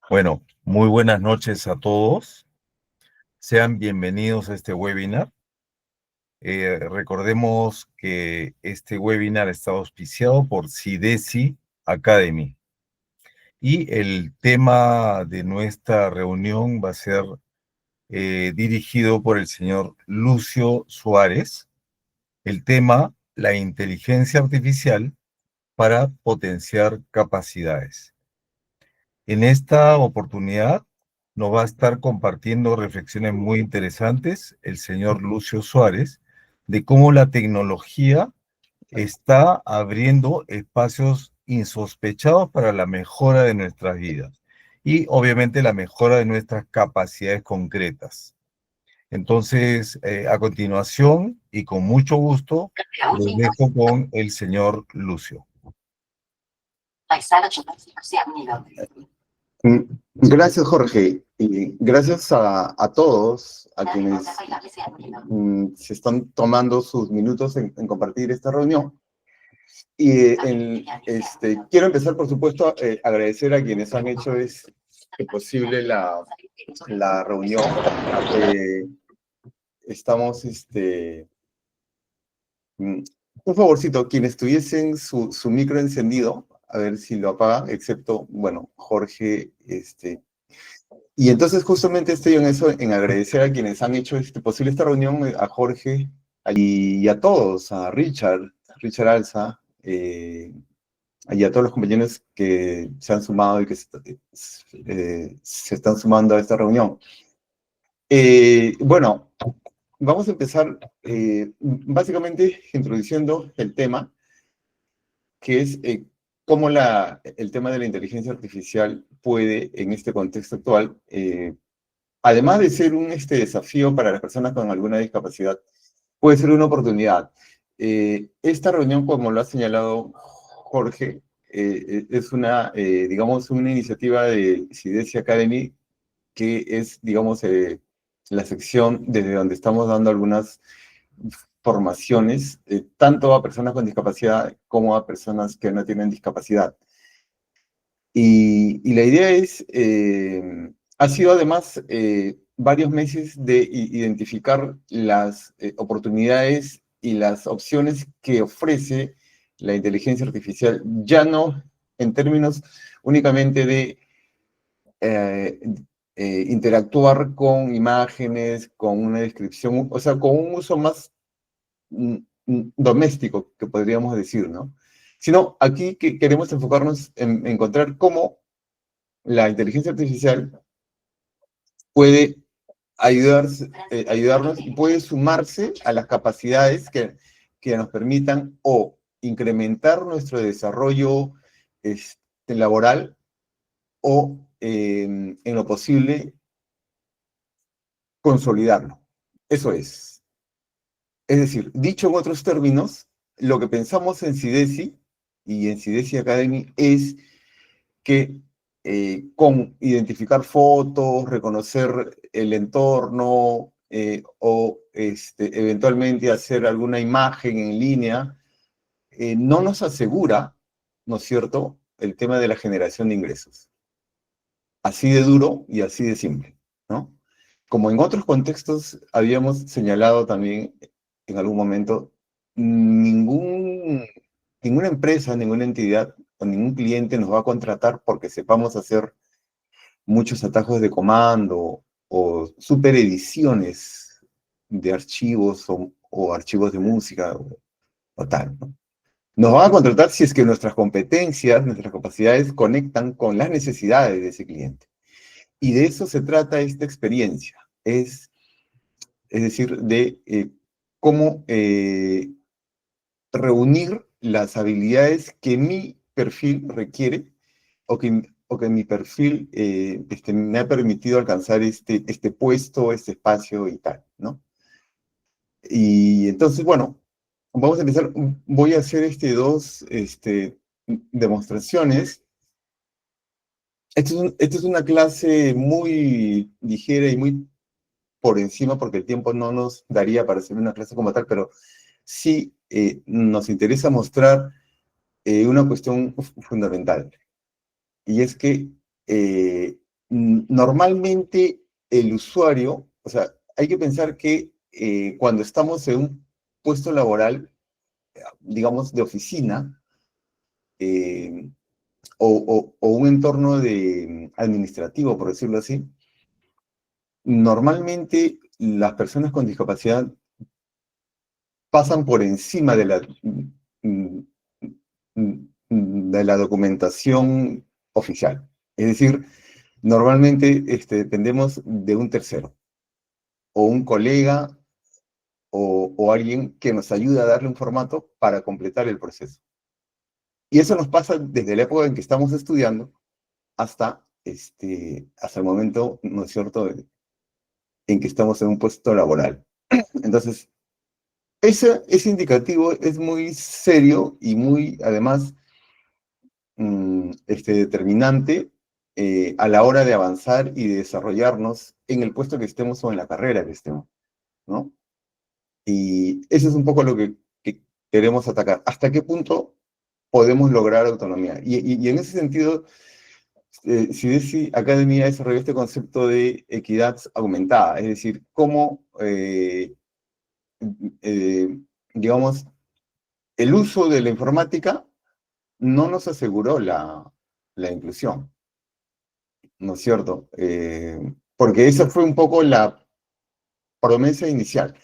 Bueno, muy buenas noches a todos. Sean bienvenidos a este webinar. Recordemos que este webinar está auspiciado por CIDESI Academy. Y el tema de nuestra reunión va a ser dirigido por el señor Lucio Suárez. El tema, la inteligencia artificial para potenciar capacidades. En esta oportunidad nos va a estar compartiendo reflexiones muy interesantes el señor Lucio Suárez de cómo la tecnología está abriendo espacios insospechados para la mejora de nuestras vidas y obviamente la mejora de nuestras capacidades concretas. Entonces, a continuación y con mucho gusto, les dejo con el señor Lucio. Gracias, Jorge. Y gracias a todos, a quienes se están tomando sus minutos en compartir esta reunión. Y quiero empezar, por supuesto, a agradecer a quienes han hecho posible la reunión. Estamos, por favorcito, quienes tuviesen su micro encendido, a ver si lo apagan, excepto, bueno, Jorge, Y entonces justamente estoy en eso, en agradecer a quienes han hecho posible esta reunión, a Jorge y a todos, a Richard Alza, y a todos los compañeros que se han sumado y que se están sumando a esta reunión. Bueno, vamos a empezar básicamente introduciendo el tema, que es cómo el tema de la inteligencia artificial puede, en este contexto actual, además de ser un desafío para las personas con alguna discapacidad, puede ser una oportunidad. Esta reunión, como lo ha señalado Jorge, es digamos, una iniciativa de CIDESI Academy, que es, digamos, la sección desde donde estamos dando algunas formaciones, tanto a personas con discapacidad como a personas que no tienen discapacidad. Y la idea ha sido además varios meses de identificar las oportunidades y las opciones que ofrece la inteligencia artificial, ya no en términos únicamente de interactuar con imágenes, con una descripción, o sea, con un uso más doméstico, que podríamos decir, ¿no? Sino aquí que queremos enfocarnos en encontrar cómo la inteligencia artificial puede ayudarnos y puede sumarse a las capacidades que nos permitan o incrementar nuestro desarrollo laboral o, en lo posible, consolidarlo. Eso es. Es decir, dicho en otros términos, lo que pensamos en CIDESI y en CIDESI Academy es que con identificar fotos, reconocer el entorno o eventualmente hacer alguna imagen en línea, no nos asegura, ¿no es cierto?, el tema de la generación de ingresos. Así de duro y así de simple, ¿no? Como en otros contextos habíamos señalado también en algún momento, ninguna empresa, ninguna entidad o ningún cliente nos va a contratar porque sepamos hacer muchos atajos de comando o superediciones de archivos o archivos de música o tal, ¿no? Nos van a contratar si es que nuestras competencias, nuestras capacidades conectan con las necesidades de ese cliente. Y de eso se trata esta experiencia. Es decir, de cómo reunir las habilidades que mi perfil requiere o que mi perfil me ha permitido alcanzar este puesto, este espacio y tal, ¿no? Y entonces, bueno, vamos a empezar. Voy a hacer dos demostraciones. Esta es una clase muy ligera y muy por encima, porque el tiempo no nos daría para hacer una clase como tal, pero sí nos interesa mostrar una cuestión fundamental. Y es que normalmente el usuario, o sea, hay que pensar que cuando estamos en un puesto laboral, digamos, de oficina, eh, o un entorno administrativo, por decirlo así, normalmente las personas con discapacidad pasan por encima mm, de la documentación oficial. Es decir, normalmente dependemos de un tercero, o un colega, o alguien que nos ayuda a darle un formato para completar el proceso. Y eso nos pasa desde la época en que estamos estudiando hasta el momento, ¿no es cierto?, en que estamos en un puesto laboral. Entonces, ese indicativo es muy serio y muy, además, determinante a la hora de avanzar y de desarrollarnos en el puesto que estemos o en la carrera que estemos, ¿no? Y eso es un poco lo que queremos atacar. ¿Hasta qué punto podemos lograr autonomía? Y en ese sentido, CIDESI Academy ha desarrollado este concepto de equidad aumentada, es decir, cómo, digamos, el uso de la informática no nos aseguró la inclusión, ¿no es cierto? Porque esa fue un poco la promesa inicial.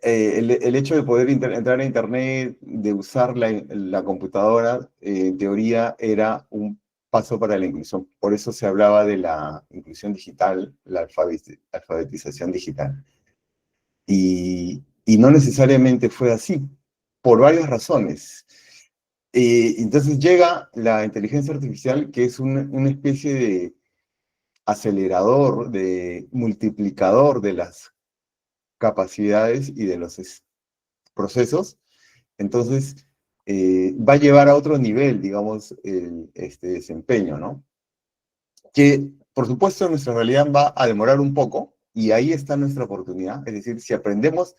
El hecho de poder entrar a Internet, de usar la computadora, en teoría era un paso para la inclusión. Por eso se hablaba de la inclusión digital, la alfabetización digital. Y no necesariamente fue así, por varias razones. Entonces llega la inteligencia artificial, que es una especie de acelerador, de multiplicador de las capacidades y de los procesos. Entonces, va a llevar a otro nivel, digamos, este desempeño, ¿no? Que, por supuesto, nuestra realidad va a demorar un poco, y ahí está nuestra oportunidad. Es decir, si aprendemos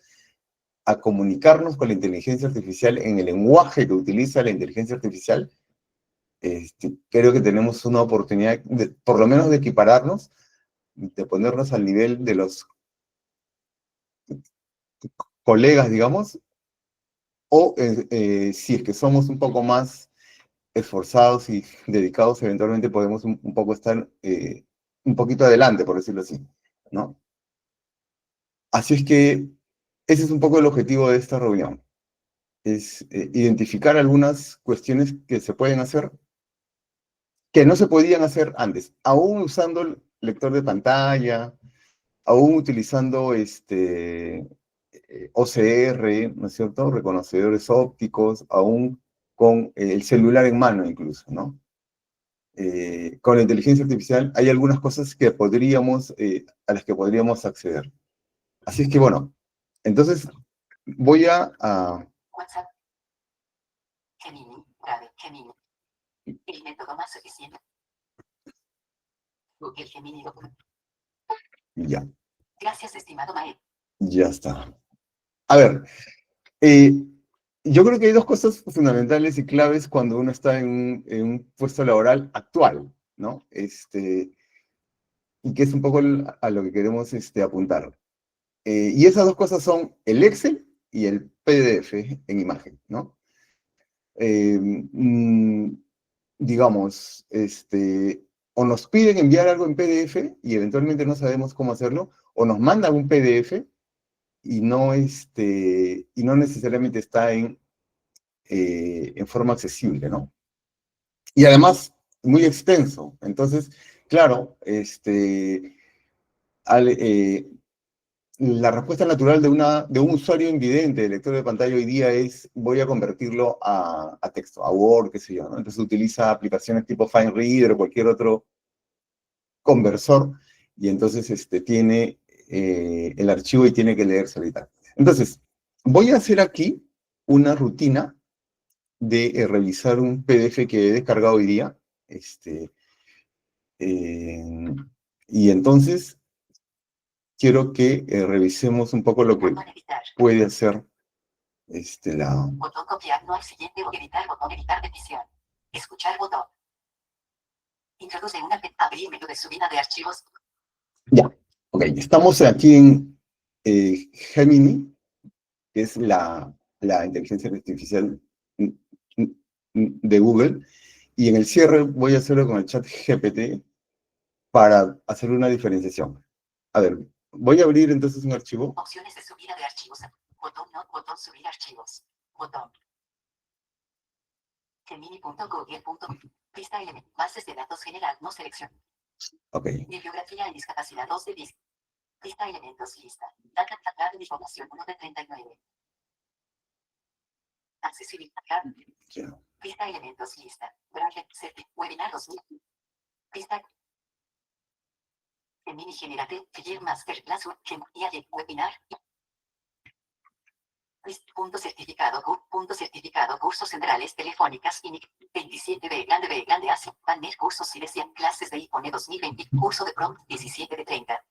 a comunicarnos con la inteligencia artificial en el lenguaje que utiliza la inteligencia artificial, creo que tenemos una oportunidad, por lo menos de equipararnos, de ponernos al nivel de los colegas, digamos, o si es que somos un poco más esforzados y dedicados, eventualmente podemos un poco estar un poquito adelante, por decirlo así, ¿no? Así es que ese es un poco el objetivo de esta reunión, es identificar algunas cuestiones que se pueden hacer, que no se podían hacer antes, aún usando el lector de pantalla, aún utilizando OCR, ¿no es cierto? Reconocedores ópticos, aún con el celular en mano incluso, ¿no? Con la inteligencia artificial hay algunas cosas que a las que podríamos acceder. Así es que bueno, entonces voy WhatsApp. Gemini, Brave, Gemini. El método más eficiente. Google Gemini Document. ya, Gracias, estimado Mae. ya está. A ver, yo creo que hay dos cosas fundamentales y claves cuando uno está en un puesto laboral actual, ¿no? Y que es un poco a lo que queremos apuntar. Y esas dos cosas son el Excel y el PDF en imagen, ¿no? Eh, mm, digamos, o nos piden enviar algo en PDF y eventualmente no sabemos cómo hacerlo, o nos mandan un PDF y no necesariamente está en forma accesible, ¿no? Y además, muy extenso. Entonces, claro, al, la respuesta natural de un usuario invidente de lector de pantalla hoy día es: voy a convertirlo a texto, a Word, qué sé yo, ¿no? Entonces utiliza aplicaciones tipo FineReader o cualquier otro conversor, y entonces tiene el archivo y tiene que leerse y tal. Entonces, voy a hacer aquí una rutina de revisar un PDF que he descargado hoy día. Eh, y entonces quiero que revisemos un poco lo que puede hacer la... Botón copiar, no al siguiente o editar, botón editar petición. Escuchar botón. Introduce una abrir menú de subida de archivos. Ya, ok, estamos aquí en Gemini, que es la inteligencia artificial de Google, y en el cierre voy a hacerlo con el chat GPT para hacer una diferenciación. A ver, voy a abrir entonces un archivo. Opciones de subida de archivos. Botón no, botón subir archivos. Botón. Gemini.google. Lista element. Bases de datos general no selección. Ok, Bibliografía en discapacidad 2 de disc. Lista elementos lista. Data de información 1 de 39. Accesibilidad. ya. Lista elementos lista. Braille. Webinar 2000. Lista. Gemini Generate. Clear Masterclass. Webinar. Punto certificado, cursos centrales telefónicas, INIC, 27 grande ASI, banner, cursos y decían clases de IPONE 2020, curso de prompt, 17 de 30.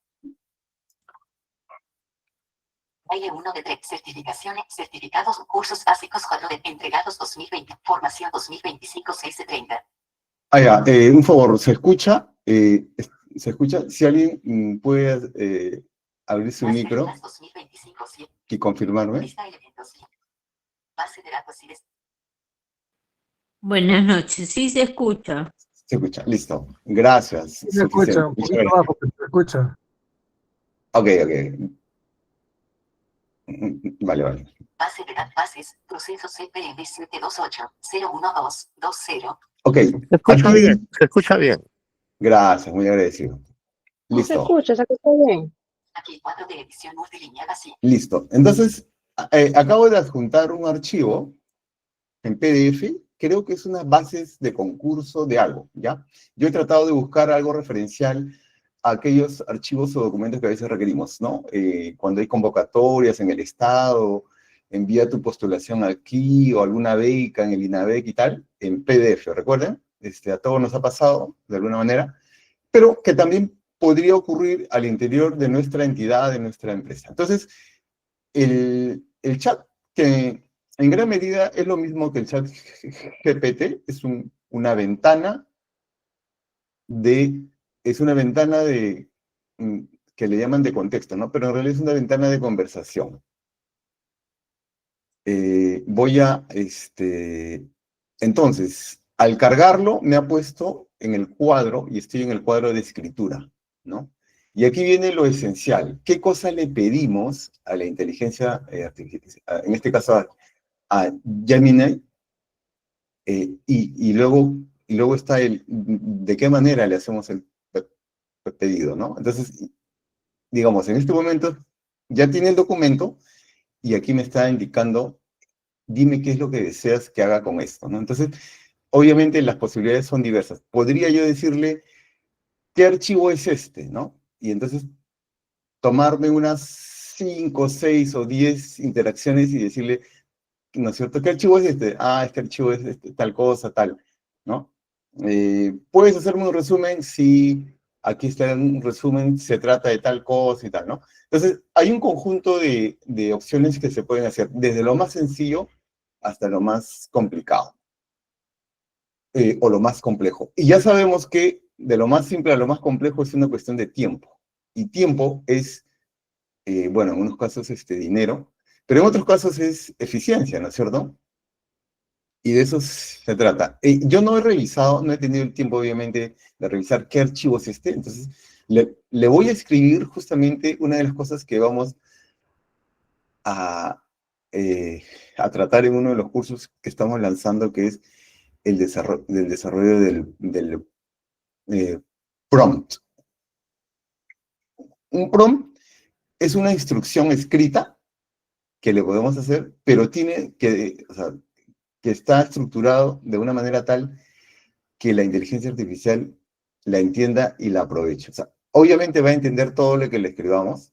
Aire 1 de 3, certificaciones, certificados, cursos básicos, 4 de entregados 2020, formación 2025, 6 de 30. Ya, un favor, ¿se escucha? ¿Se escucha? Si alguien puede abrir su micro 2025, y confirmarme. lista elementos, base de datos y Buenas noches, sí se escucha. Se escucha, listo. Gracias. Sí, se escucha, un Muchas poquito gracias. bajo, pero se escucha. Ok, ok. Vale. base de datos, bases, proceso CPM 728-012-20. Ok, Se escucha aquí- bien, se escucha bien. Gracias, muy agradecido. Se Listo, escucha bien. Aquí 4 de edición multilínea vacía. listo. Entonces, acabo de adjuntar un archivo en PDF, creo que es unas bases de concurso de algo, ¿ya? Yo he tratado de buscar algo referencial a aquellos archivos o documentos que a veces requerimos, ¿no? Cuando hay convocatorias en el Estado, envía tu postulación aquí, o alguna beca en el INABEC y tal, en PDF, ¿recuerden? A todos nos ha pasado, de alguna manera, pero que también podría ocurrir al interior de nuestra entidad, de nuestra empresa. Entonces, el chat, que en gran medida es lo mismo que el chat GPT, es una ventana de, que le llaman de contexto, ¿no? Pero en realidad es una ventana de conversación. Entonces, al cargarlo, me ha puesto en el cuadro, y estoy en el cuadro de escritura, ¿no? Y aquí viene lo esencial. ¿Qué cosa le pedimos a la inteligencia artificial? En este caso, a Gemini, y luego está de qué manera le hacemos el pedido, ¿no? Entonces, digamos, en este momento ya tiene el documento y aquí me está indicando, dime qué es lo que deseas que haga con esto, ¿no? Entonces, obviamente las posibilidades son diversas. Podría yo decirle, ¿qué archivo es este, no? Y entonces tomarme unas 5, 6 o 10 interacciones y decirle, ¿no es cierto? ¿Qué archivo es este? Ah, este archivo es tal cosa, tal, ¿no? ¿Puedes hacerme un resumen? Sí, aquí está un resumen, se trata de tal cosa y tal, ¿no? Entonces, hay un conjunto de opciones que se pueden hacer, desde lo más sencillo hasta lo más complicado, o lo más complejo. Y ya sabemos que de lo más simple a lo más complejo es una cuestión de tiempo. Y tiempo es, bueno, en unos casos dinero, pero en otros casos es eficiencia, ¿no es cierto? Y de eso se trata. Yo no he revisado, no he tenido el tiempo, obviamente, de revisar qué archivo es entonces le voy a escribir justamente una de las cosas que vamos a tratar en uno de los cursos que estamos lanzando, que es el desarrollo del prompt. Un prompt es una instrucción escrita que le podemos hacer, pero tiene que, o sea, que está estructurado de una manera tal que la inteligencia artificial la entienda y la aproveche. O sea, obviamente va a entender todo lo que le escribamos,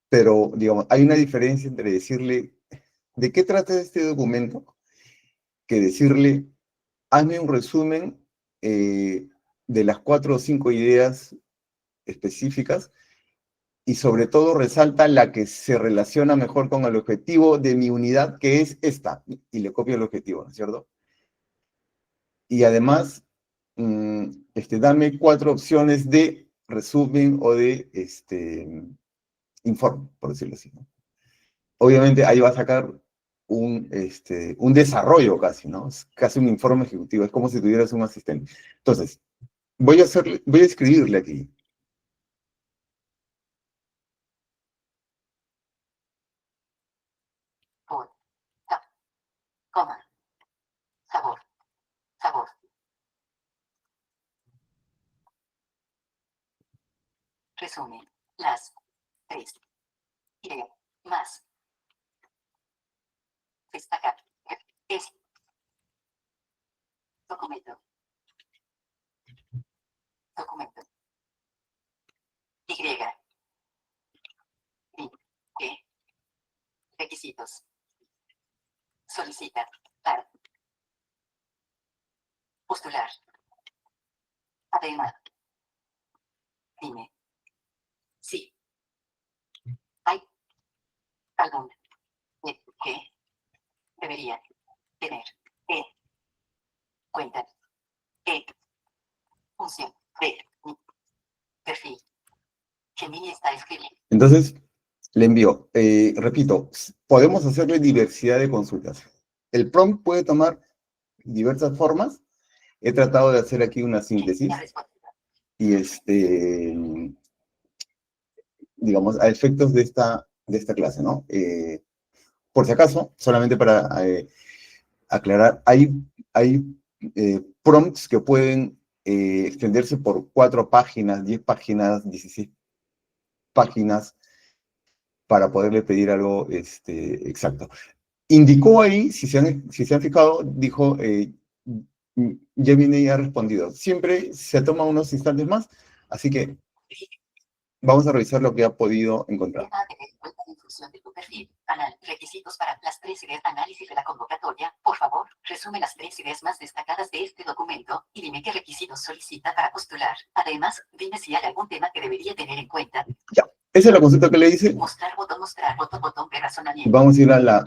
pero, digamos, hay una diferencia entre decirle, ¿de qué trata este documento? Que decirle, hazme un resumen de las 4 o 5 ideas específicas y sobre todo resalta la que se relaciona mejor con el objetivo de mi unidad, que es esta, y le copio el objetivo, ¿no es cierto? Entonces, hay una diferencia entre decirle, ¿de qué trata este documento? Que decirle, hazme un resumen de las 4 o 5 ideas específicas y sobre todo resalta la que se relaciona mejor con el objetivo de mi unidad, que es esta, y le copio el objetivo, ¿no es cierto? y además, dame 4 opciones de resumen o de informe, por decirlo así, ¿no? Obviamente ahí va a sacar un desarrollo casi, ¿no? Es casi un informe ejecutivo, es como si tuvieras un asistente. Entonces, voy a escribirle aquí. Por, tap, coma, sabor, sabor. Resumen. Las 3. Idea. Más. Destacar. Es. Documento. Documento. Y. I. E. Requisitos. Solicita. Para. Postular. Además. Dime. Sí. Hay. Algún. Que. Debería. Tener. Cuenta. Función. De. Perfil. Gemini está escribiendo. Entonces, le envío. Repito, podemos hacerle diversidad de consultas. El prompt puede tomar diversas formas. He tratado de hacer aquí una síntesis. Ya respondido. Y digamos, a efectos de esta clase, ¿no? Por si acaso, solamente para aclarar, hay prompts que pueden extenderse por 4 páginas, 10 páginas, 16 páginas, para poderle pedir algo exacto. Indicó ahí, si se han fijado, dijo, Gemini ha respondido. Siempre se toma unos instantes más, así que vamos a revisar lo que ha podido encontrar. Tema a tener en cuenta en función de tu perfil. Requisitos para las 3 ideas. Análisis de la convocatoria. Por favor, resume las 3 ideas más destacadas de este documento y dime qué requisitos solicita para postular. Además, dime si hay algún tema que debería tener en cuenta. Ya, esa es la consulta que le hice. Mostrar, botón de razonamiento. Vamos a ir a la...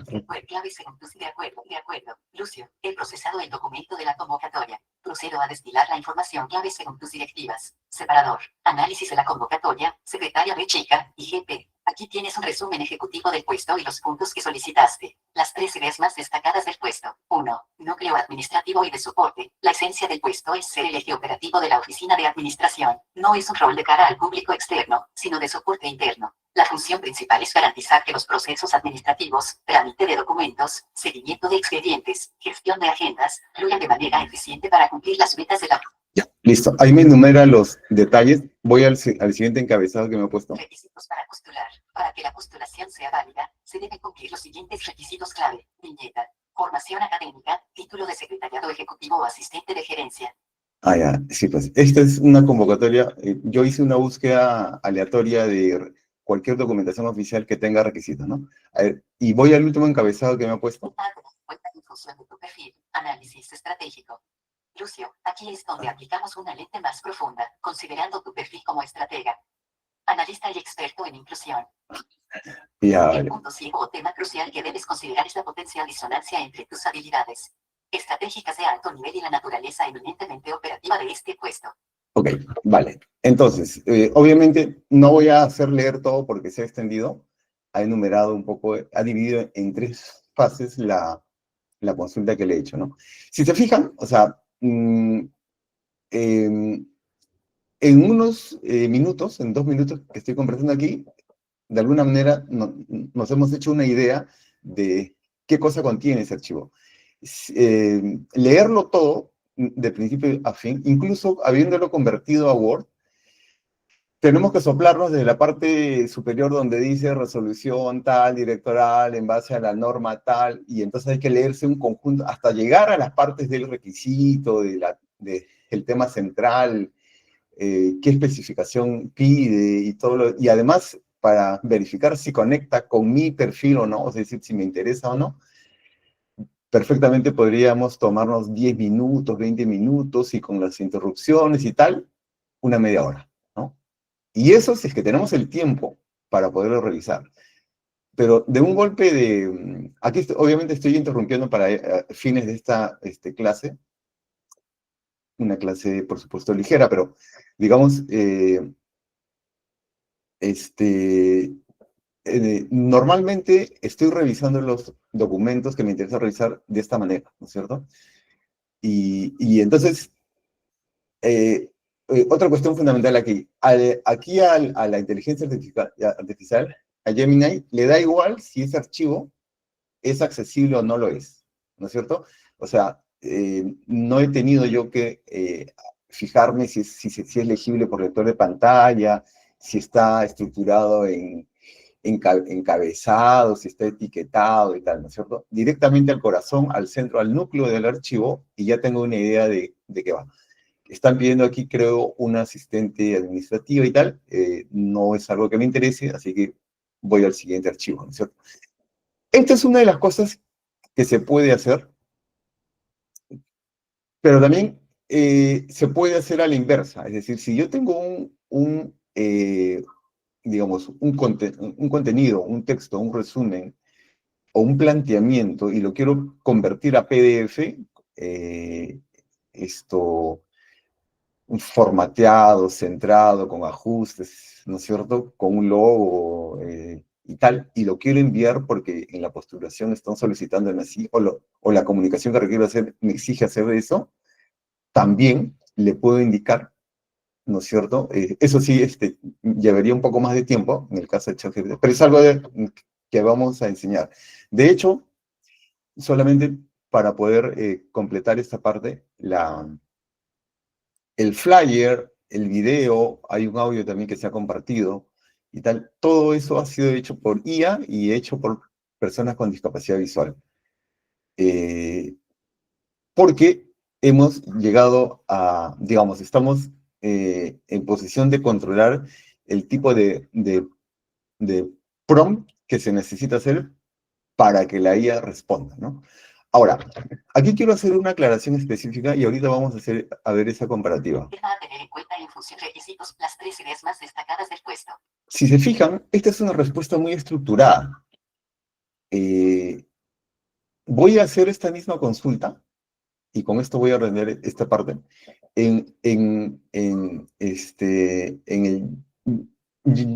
Clave según tus. De acuerdo. Lucio, he procesado el documento de la convocatoria. Procedo a destilar la información clave según tus directivas. Separador. Análisis de la convocatoria. Secretaria B chica. IGP. Aquí tienes un resumen ejecutivo del puesto y los puntos que solicitaste. Las 3 ideas más destacadas del puesto. 1. Núcleo administrativo y de soporte. La esencia del puesto es ser el eje operativo de la oficina de administración. No es un rol de cara al público externo, sino de soporte interno. La función principal es garantizar que los procesos administrativos, trámite de documentos, seguimiento de expedientes, gestión de agendas, fluyan de manera eficiente para cumplir las metas de la... Ya, listo. Ahí me enumera los detalles. Voy al siguiente encabezado que me ha puesto. Requisitos para postular. Para que la postulación sea válida, se deben cumplir los siguientes requisitos clave. Viñeta. Formación académica, título de secretariado ejecutivo o asistente de gerencia. Ah, ya, sí, pues. Esta es una convocatoria. Yo hice una búsqueda aleatoria de cualquier documentación oficial que tenga requisitos, ¿no? A ver, y voy al último encabezado que me ha puesto. Cuenta en función de tu perfil. Análisis estratégico. Lucio, aquí es donde aplicamos una lente más profunda, considerando tu perfil como estratega, analista y experto en inclusión. Ya, El vale. punto ciego o tema crucial que debes considerar es la potencial disonancia entre tus habilidades estratégicas de alto nivel y la naturaleza eminentemente operativa de este puesto. Ok, vale. Entonces, obviamente no voy a hacer leer todo porque se ha extendido. Ha enumerado un poco, ha dividido en 3 fases la consulta que le he hecho, ¿no? Si se fijan, o sea, en unos minutos, en 2 minutos que estoy conversando aquí, de alguna manera nos hemos hecho una idea de qué cosa contiene ese archivo. Leerlo todo, de principio a fin, incluso habiéndolo convertido a Word, tenemos que soplarnos desde la parte superior donde dice resolución tal, directoral, en base a la norma tal, y entonces hay que leerse un conjunto hasta llegar a las partes del requisito, del tema central, qué especificación pide y todo y además para verificar si conecta con mi perfil o no, es decir, si me interesa o no, perfectamente podríamos tomarnos 10 minutos, 20 minutos y con las interrupciones y tal, una media hora, ¿no? Y eso si es que tenemos el tiempo para poderlo revisar. Pero de un golpe de... Aquí obviamente estoy interrumpiendo para fines de esta clase, una clase, por supuesto, ligera, pero digamos, normalmente estoy revisando los documentos que me interesa revisar de esta manera, ¿no es cierto? Y entonces, otra cuestión fundamental aquí, a la inteligencia artificial, a Gemini, le da igual si ese archivo es accesible o no lo es, ¿no es cierto? O sea, no he tenido yo que fijarme si es legible por lector de pantalla, si está estructurado en encabezado, si está etiquetado y tal, ¿no es cierto? Directamente al corazón, al centro, al núcleo del archivo, y ya tengo una idea de qué va. Están pidiendo aquí, creo, una asistente administrativa y tal, no es algo que me interese, así que voy al siguiente archivo, ¿no es cierto? Esta es una de las cosas que se puede hacer, pero también se puede hacer a la inversa, es decir, si yo tengo digamos, un contenido, un texto, un resumen o un planteamiento y lo quiero convertir a PDF, esto formateado, centrado, con ajustes, ¿no es cierto? Con un logo y tal, y lo quiero enviar porque en la postulación están solicitando así, o la comunicación que requiero hacer me exige hacer eso, también le puedo indicar, ¿no es cierto? Eso sí, llevaría un poco más de tiempo en el caso de ChatGPT, pero es algo que vamos a enseñar. De hecho, solamente para poder completar esta parte, el flyer, el video, hay un audio también que se ha compartido y tal, todo eso ha sido hecho por IA y hecho por personas con discapacidad visual. Porque hemos llegado a, digamos, estamos en posición de controlar el tipo de prompt que se necesita hacer para que la IA responda, ¿no? Ahora, aquí quiero hacer una aclaración específica y ahorita vamos a ver esa comparativa. Tema a tener en cuenta en función requisitos, las 3 ideas más destacadas del puesto. Si se fijan, esta es una respuesta muy estructurada. Voy a hacer esta misma consulta, y con esto voy a render esta parte, en el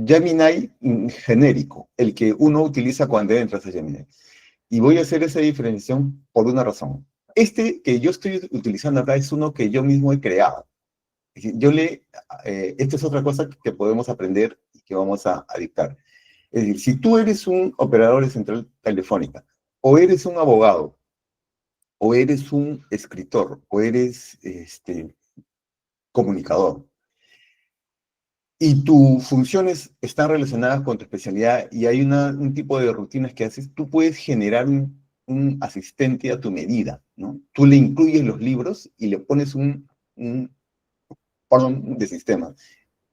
Gemini genérico, el que uno utiliza cuando entras a Gemini. Y voy a hacer esa diferenciación por una razón. Este que yo estoy utilizando acá es uno que yo mismo he creado. Es decir, esta es otra cosa que podemos aprender y que vamos a dictar. Es decir, si tú eres un operador de central telefónica, o eres un abogado, o eres un escritor, o eres comunicador, y tus funciones están relacionadas con tu especialidad y hay un tipo de rutinas que haces, tú puedes generar un asistente a tu medida, ¿no? Tú le incluyes los libros y le pones un orden de sistema.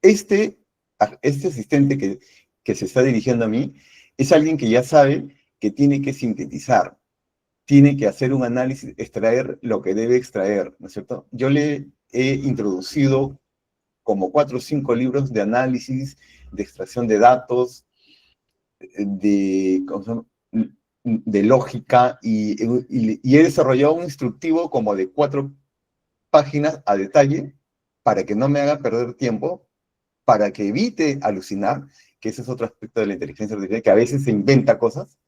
Este asistente que se está dirigiendo a mí es alguien que ya sabe que tiene que sintetizar, tiene que hacer un análisis, extraer lo que debe extraer, ¿no es cierto? Yo le he introducido como 4 o 5 libros de análisis, de extracción de datos, de lógica, y he desarrollado un instructivo como de 4 páginas a detalle para que no me haga perder tiempo, para que evite alucinar, que ese es otro aspecto de la inteligencia artificial, que a veces se inventa cosas,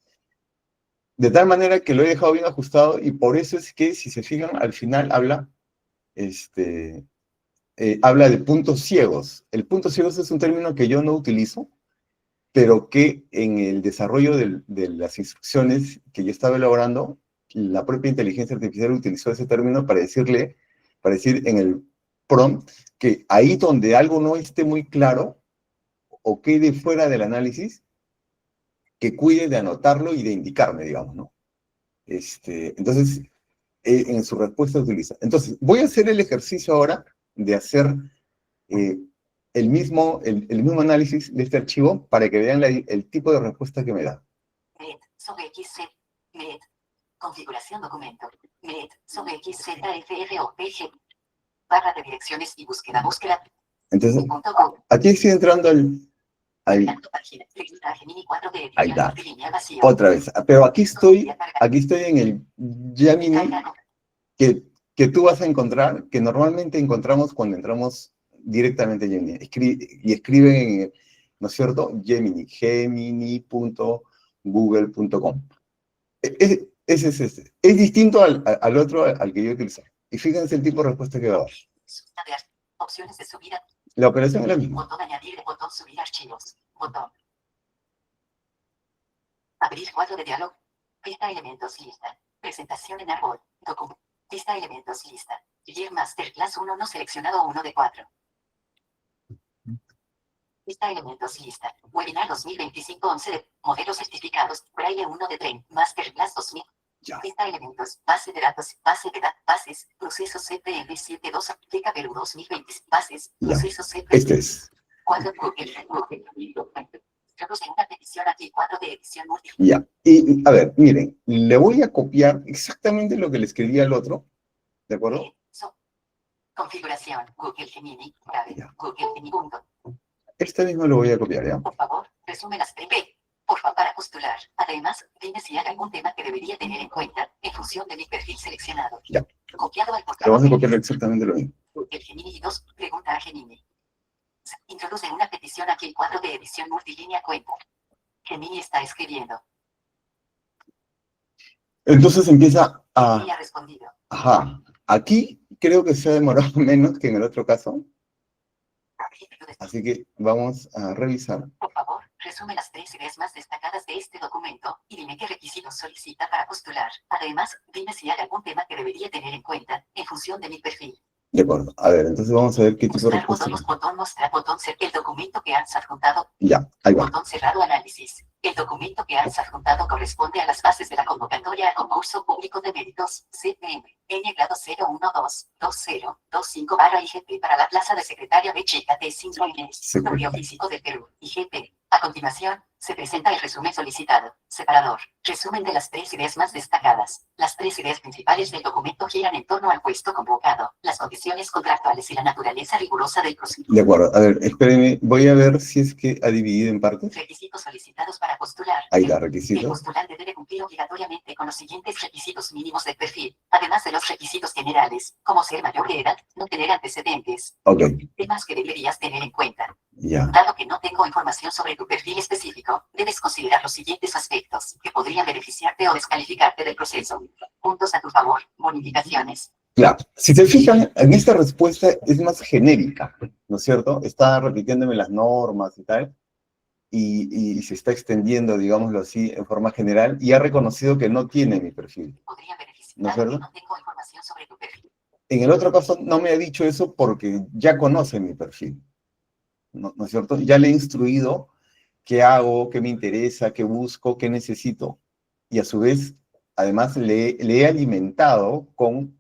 de tal manera que lo he dejado bien ajustado, y por eso es que, si se fijan, al final habla de puntos ciegos. El punto ciegos es un término que yo no utilizo, pero que en el desarrollo de las instrucciones que yo estaba elaborando, la propia inteligencia artificial utilizó ese término para decir en el prompt que ahí donde algo no esté muy claro o quede fuera del análisis, que cuide de anotarlo y de indicarme, digamos, ¿no? Entonces, en su respuesta utiliza. Entonces, voy a hacer el ejercicio ahora de hacer el mismo análisis de este archivo para que vean el tipo de respuesta que me da. Met, sobre XZ, Met, configuración documento, Met, sobre XZFROPG, barra de direcciones y búsqueda. Entonces, Punto com. aquí estoy entrando ahí Página, Gemini 4D, Ahí está. línea vacío. otra vez. Pero aquí estoy en el Gemini que que tú vas a encontrar, que normalmente encontramos cuando entramos directamente a Gemini. Y escriben, ¿no es cierto? Gemini, gemini.google.com. Ese es este. Es distinto al otro, al que yo utilizo. Y fíjense el tipo de respuesta que va a dar. Opciones de subida. La operación es la misma. Botón añadir, botón subir archivos. Botón. Abrir cuadro de diálogo. Vista elementos lista. Presentación en árbol. Documento. Vista elementos lista. Year Masterclass 1 no seleccionado 1 de 4. Vista elementos lista. Webinar 2025 11 de modelos certificados. Braille 1 de 30. Masterclass 2000. Ya. Vista elementos. Base de datos. Base de datos. Bases. Procesos CPM 72. Aplica Perú 2020. Bases. Ya. Procesos CPM. Este es. Cuadro Google. Introduce una petición aquí. Cuadro de edición múltiple. Ya. Y, a ver, miren, le voy a copiar exactamente lo que le escribí al otro. ¿De acuerdo? Configuración. Google Gemini. Grave. Ya. Google Gemini. Punto. Este mismo lo voy a copiar, ¿ya? Por favor, resume las PP. Por favor, para postular. Además, dime si hay algún tema que debería tener en cuenta en función de mi perfil seleccionado. Ya. Copiado al Pero vamos a portal. copiar exactamente lo mismo. Google Gemini 2. Pregunta a Gemini. Introduce una petición aquí el cuadro de edición multilínea cuenta. Gemini está escribiendo. Entonces empieza a... Gemini ha respondido. Ajá. Aquí creo que se ha demorado menos que en el otro caso. Así que vamos a revisar. Por favor, resume las 3 ideas más destacadas de este documento y dime qué requisitos solicita para postular. Además, dime si hay algún tema que debería tener en cuenta en función de mi perfil. De acuerdo. A ver, entonces vamos a ver qué tipo de Mostrar respuesta. botón, mostrar botón, el documento que has adjuntado. Ya, ahí va. Botón cerrado análisis. El documento que has adjuntado corresponde a las bases de la convocatoria a concurso público de méritos, CPM, N-grado 0122025/IGP para la plaza de secretaria de chica de Centro Físico del Perú, IGP. A continuación, se presenta el resumen solicitado. Separador. Resumen de las 3 ideas más destacadas. Las 3 ideas principales del documento giran en torno al puesto convocado, las condiciones contractuales y la naturaleza rigurosa del procedimiento. De acuerdo. A ver, espérenme. Voy a ver si es que ha dividido en partes. Requisitos solicitados para postular. Ahí está, El requisitos. postulante debe cumplir obligatoriamente con los siguientes requisitos mínimos de perfil, además de los requisitos generales, como ser mayor de edad, no tener antecedentes. Ok, Temas que deberías tener en cuenta. ya. Dado que no tengo información sobre tu perfil específico, debes considerar los siguientes aspectos que podrían beneficiarte o descalificarte del proceso. Puntos a tu favor, bonificaciones. Claro. Si se fijan, en esta respuesta es más genérica, ¿no es cierto? Está repitiéndome las normas y tal, y se está extendiendo, digámoslo así, en forma general, y ha reconocido que no tiene mi perfil. Podría beneficiarte. ¿No es verdad? No tengo información sobre tu perfil. En el otro caso no me ha dicho eso porque ya conoce mi perfil, ¿no es cierto? Ya le he instruido qué hago, qué me interesa, qué busco, qué necesito. Y a su vez, además, le he alimentado con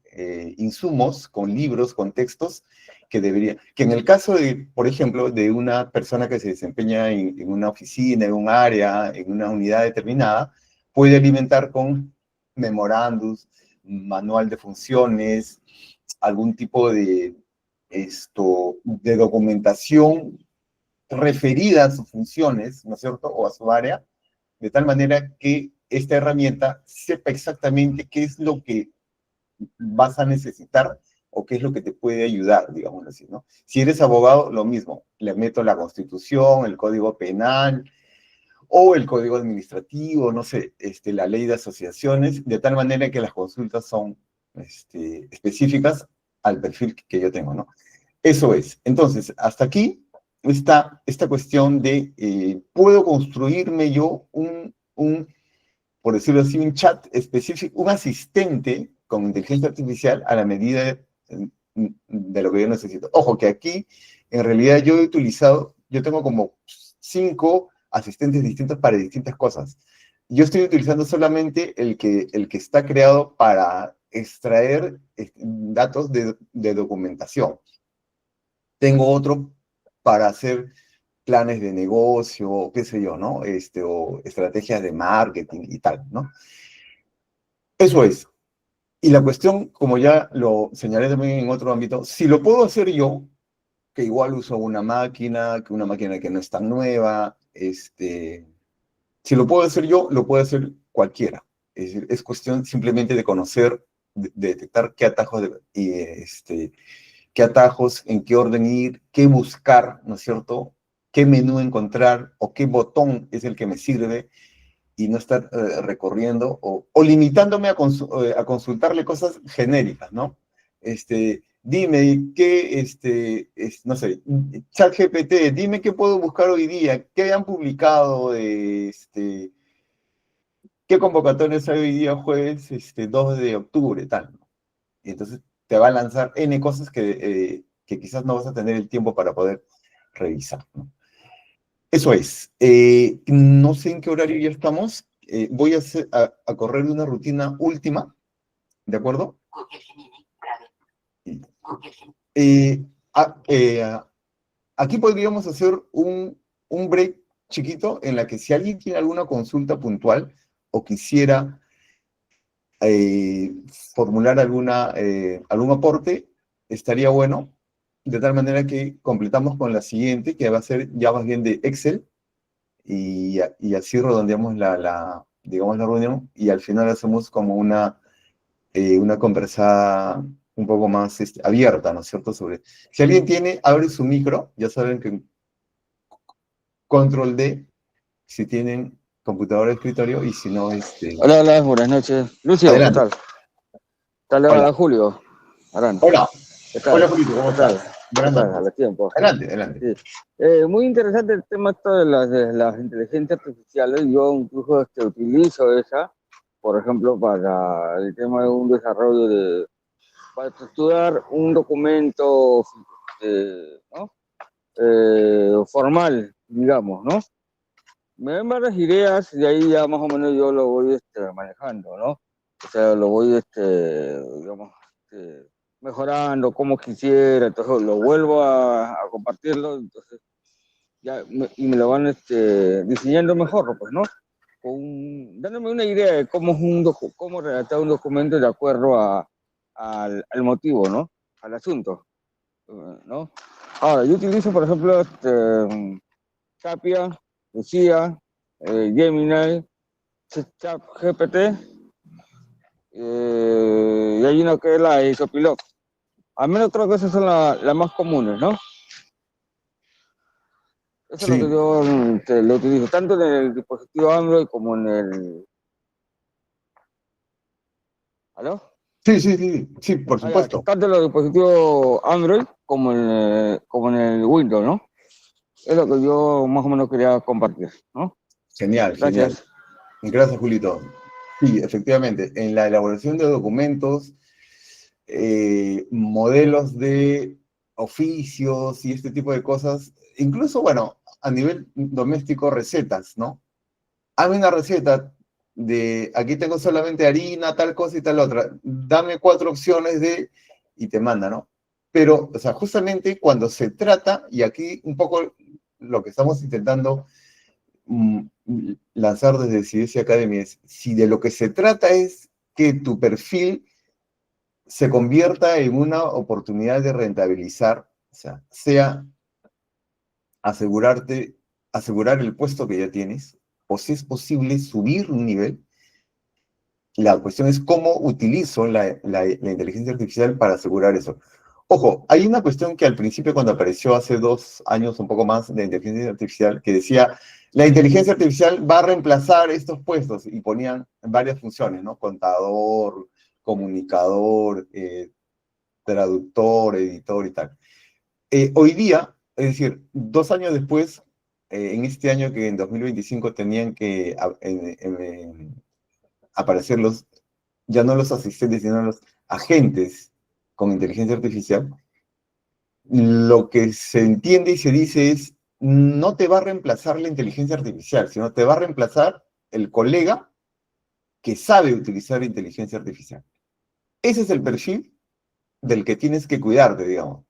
insumos, con libros, con textos que en el caso de, por ejemplo, de una persona que se desempeña en una oficina, en un área, en una unidad determinada, puede alimentar con memorándums, manual de funciones, algún tipo de documentación referida a sus funciones, ¿no es cierto?, o a su área, de tal manera que esta herramienta sepa exactamente qué es lo que vas a necesitar o qué es lo que te puede ayudar, digamos así, ¿no? Si eres abogado, lo mismo, le meto la Constitución, el Código Penal, o el Código Administrativo, no sé, la Ley de Asociaciones, de tal manera que las consultas son específicas al perfil que yo tengo, ¿no? Eso es. Entonces, hasta aquí está esta cuestión de, ¿puedo construirme yo por decirlo así, un chat específico, un asistente con inteligencia artificial a la medida de lo que yo necesito? Ojo, que aquí, en realidad, yo tengo como 5 asistentes distintos para distintas cosas. Yo estoy utilizando solamente el que está creado para extraer datos de documentación. Tengo otro para hacer planes de negocio, qué sé yo, ¿no? O estrategias de marketing y tal, ¿no? Eso es. Y la cuestión, como ya lo señalé también en otro ámbito, si lo puedo hacer yo, que igual uso una máquina que no es tan nueva, si lo puedo hacer yo, lo puede hacer cualquiera. Es decir, es cuestión simplemente de conocer de detectar qué atajos, qué atajos, en qué orden ir, qué buscar, ¿no es cierto? Qué menú encontrar o qué botón es el que me sirve y no estar recorriendo o limitándome a consultarle cosas genéricas, ¿no? Dime qué, no sé, ChatGPT, dime qué puedo buscar hoy día, qué han publicado, qué convocatorias hay hoy día, jueves 2 de octubre, tal, ¿no? Y entonces te va a lanzar N cosas que quizás no vas a tener el tiempo para poder revisar, ¿no? Eso es. No sé en qué horario ya estamos. Voy a correr una rutina última, ¿de acuerdo? Google Gemini, Brave. Google Gemini. Eh, a- eh, Aquí podríamos hacer un break chiquito en la que si alguien tiene alguna consulta puntual o quisiera eh, formular algún aporte, estaría bueno, de tal manera que completamos con la siguiente, que va a ser ya más bien de Excel, y así redondeamos digamos, la reunión, y al final hacemos como una conversada un poco más abierta, ¿no es cierto? Si alguien abre su micro, ya saben que control D, si tienen computadora de escritorio, y si no, Hola, hola, buenas noches. Lucio, ¿qué adelante. tal? Tal Hola. Julio Arán, Hola. ¿qué tal? Hola, Julito, ¿cómo ¿Qué tal? estás? ¿Qué Buenas tal? A noches. los tiempos. Adelante, adelante. Sí. Muy interesante el tema esto de las inteligencias artificiales. Yo incluso utilizo esa, por ejemplo, para el tema de un desarrollo para estructurar un documento ¿no? Formal, digamos, ¿no? Me dan varias ideas y ahí ya más o menos yo lo voy manejando, ¿no? O sea, lo voy, digamos, mejorando como quisiera, entonces lo vuelvo a compartirlo, entonces y me lo van diseñando mejor, pues, ¿no? Dándome una idea de cómo cómo redactar un documento de acuerdo al motivo, ¿no? Al asunto, ¿no? Ahora, yo utilizo, por ejemplo, Tapia, Lucía, Gemini, ChatGPT, y hay una que es la Isopilot. Al menos creo que esas son las más comunes, ¿no? Eso es lo que Sí, yo lo utilizo, tanto en el dispositivo Android como en el... ¿Aló? sí, sí, sí, sí, por Ah, ya, supuesto. tanto en los dispositivos Android como en el Windows, ¿no? Es lo que yo más o menos quería compartir, ¿no? Genial, genial. Gracias. Gracias, Julito. Sí, efectivamente, en la elaboración de documentos, modelos de oficios y este tipo de cosas, incluso, bueno, a nivel doméstico, recetas, ¿no? Hazme una receta aquí tengo solamente harina, tal cosa y tal otra, dame 4 opciones y te manda, ¿no? Pero, o sea, justamente cuando se trata, y aquí un poco lo que estamos intentando mm, lanzar desde CIDESI Academy es, si de lo que se trata es que tu perfil se convierta en una oportunidad de rentabilizar, o sea asegurar el puesto que ya tienes, o si es posible subir un nivel, la cuestión es cómo utilizo la inteligencia artificial para asegurar eso. Ojo, hay una cuestión que al principio cuando apareció hace 2 años, un poco más, de inteligencia artificial, que decía, la inteligencia artificial va a reemplazar estos puestos, y ponían varias funciones, ¿no? Contador, comunicador, traductor, editor y tal. Hoy día, es decir, 2 años después, en este año que en 2025 tenían que aparecer ya no los asistentes, sino los agentes con inteligencia artificial, lo que se entiende y se dice es, no te va a reemplazar la inteligencia artificial, sino te va a reemplazar el colega que sabe utilizar inteligencia artificial. Ese es el perfil del que tienes que cuidarte, digamos.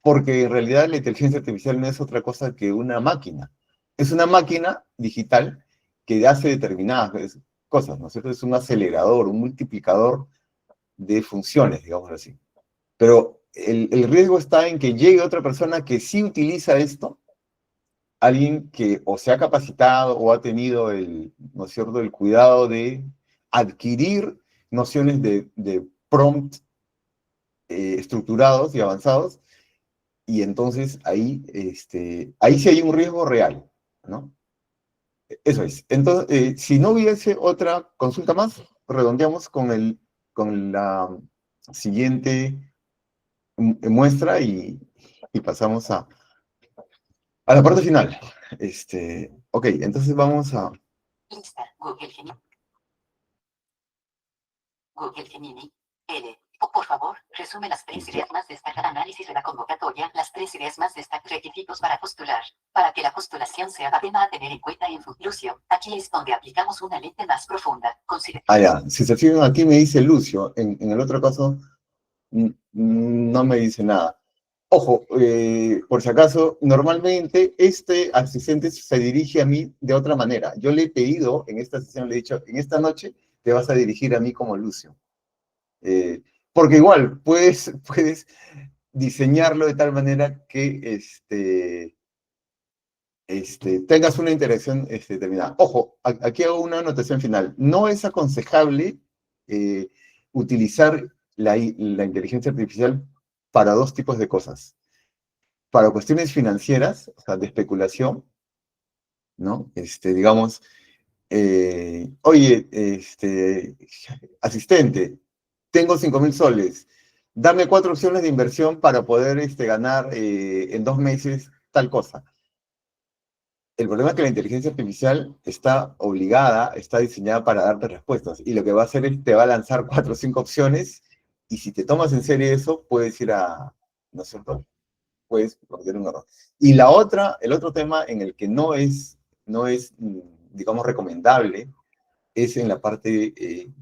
Porque en realidad la inteligencia artificial no es otra cosa que una máquina. Es una máquina digital que hace determinadas cosas, ¿no es cierto? Es un acelerador, un multiplicador de funciones, digamos así. Pero el riesgo está en que llegue otra persona que sí utiliza esto, alguien que o se ha capacitado o ha tenido ¿no es cierto?, el cuidado de adquirir nociones de prompts estructurados y avanzados, y entonces ahí, ahí sí hay un riesgo real, ¿no? Eso es. Entonces, si no hubiese otra consulta más, redondeamos con la siguiente muestra y pasamos a la parte final. Ok, entonces vamos a... Lista. Google Gemini. L. Por favor, resume las 3 ideas más destacadas. Análisis de la convocatoria. Las 3 ideas más destacadas. Requisitos para postular. Para que la postulación sea tema a tener en cuenta en Lucio. Aquí es donde aplicamos una lente más profunda. Ah, ya. Si se fijan, aquí me dice Lucio. En el otro caso, no me dice nada. Ojo, por si acaso, normalmente este asistente se dirige a mí de otra manera. Yo le he pedido, en esta sesión le he dicho, en esta noche te vas a dirigir a mí como Lucio. Porque igual, puedes diseñarlo de tal manera que tengas una interacción determinada. Ojo, aquí hago una anotación final. No es aconsejable utilizar la inteligencia artificial para dos tipos de cosas. Para cuestiones financieras, o sea, de especulación, ¿no? Digamos, oye, asistente, tengo 5.000 soles, dame 4 opciones de inversión para poder ganar en 2 meses tal cosa. El problema es que la inteligencia artificial está obligada, está diseñada para darte respuestas, y lo que va a hacer es te va a lanzar 4 o 5 opciones, y si te tomas en serio eso, puedes ir a, ¿no es cierto? Puedes cometer un error. Y el otro tema en el que no es, digamos, recomendable, es en la parte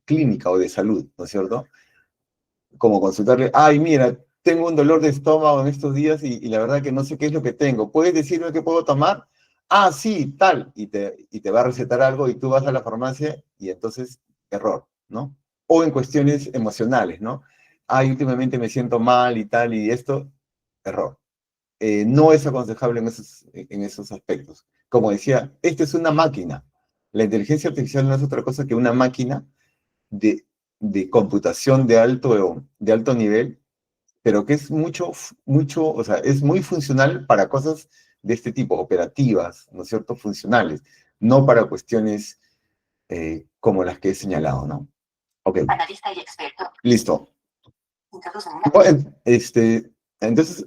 clínica o de salud, ¿no es cierto? Como consultarle, ay, mira, tengo un dolor de estómago en estos días y la verdad que no sé qué es lo que tengo. ¿Puedes decirme qué puedo tomar? Ah, sí, tal. Y te va a recetar algo y tú vas a la farmacia y entonces, error, ¿no? O en cuestiones emocionales, ¿no? Ay, últimamente me siento mal y tal y esto, error. No es aconsejable en esos aspectos. Como decía, esta es una máquina. La inteligencia artificial no es otra cosa que una máquina de, de computación de alto nivel, pero que es o sea, es muy funcional para cosas de este tipo, operativas, ¿no es cierto? Funcionales, no para cuestiones como las que he señalado, ¿no? Ok. Analista y experto. Listo. Introducen una... Bueno, entonces,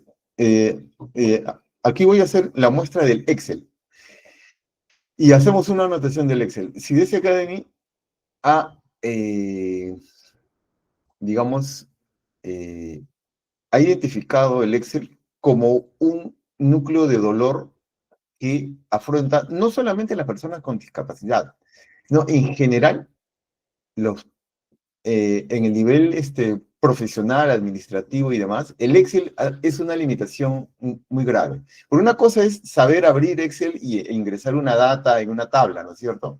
aquí voy a hacer la muestra del Excel. Y hacemos una anotación del Excel. CIDESI Academy ha, digamos, ha identificado el Excel como un núcleo de dolor que afronta no solamente las personas con discapacidad, sino en general los en el nivel profesional, administrativo y demás, el Excel es una limitación muy grave. Por una cosa es saber abrir Excel e ingresar una data en una tabla, ¿no es cierto?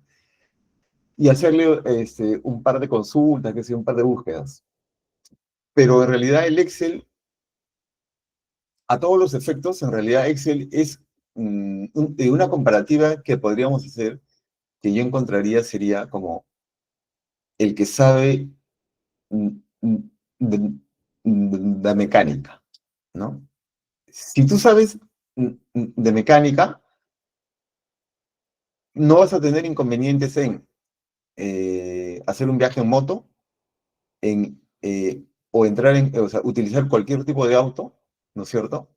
Y hacerle un par de consultas, que sea un par de búsquedas. Pero en realidad el Excel, a todos los efectos, en realidad Excel es una comparativa que podríamos hacer, que yo encontraría sería como el que sabe de mecánica, ¿no? Si tú sabes de mecánica, no vas a tener inconvenientes en hacer un viaje en moto, o entrar o sea, utilizar cualquier tipo de auto, ¿no es cierto?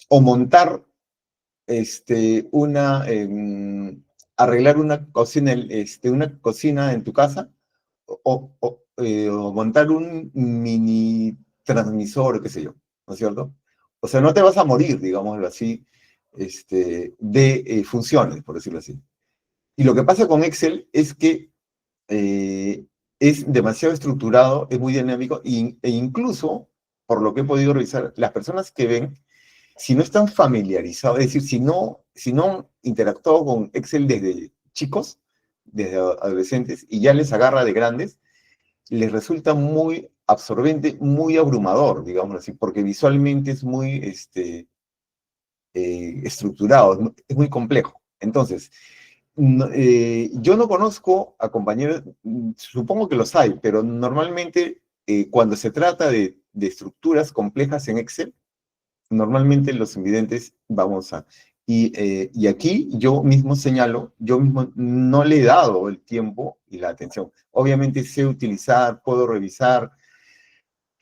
O montar arreglar una cocina en tu casa, o montar un mini transmisor, qué sé yo, ¿no es cierto? O sea, no te vas a morir, digámoslo así, de funciones, por decirlo así. Y lo que pasa con Excel es que es demasiado estructurado, es muy dinámico, e incluso, por lo que he podido revisar, las personas que ven, si no están familiarizados, es decir, si no han interactuado con Excel desde chicos, desde adolescentes, y ya les agarra de grandes, les resulta muy absorbente, muy abrumador, digamos así, porque visualmente es muy estructurado, es muy complejo. Entonces, Yo no conozco a compañeros, supongo que los hay, pero normalmente cuando se trata de estructuras complejas en Excel, normalmente los invidentes vamos a... Y aquí yo mismo señalo, yo mismo no le he dado el tiempo y la atención. Obviamente sé utilizar, puedo revisar,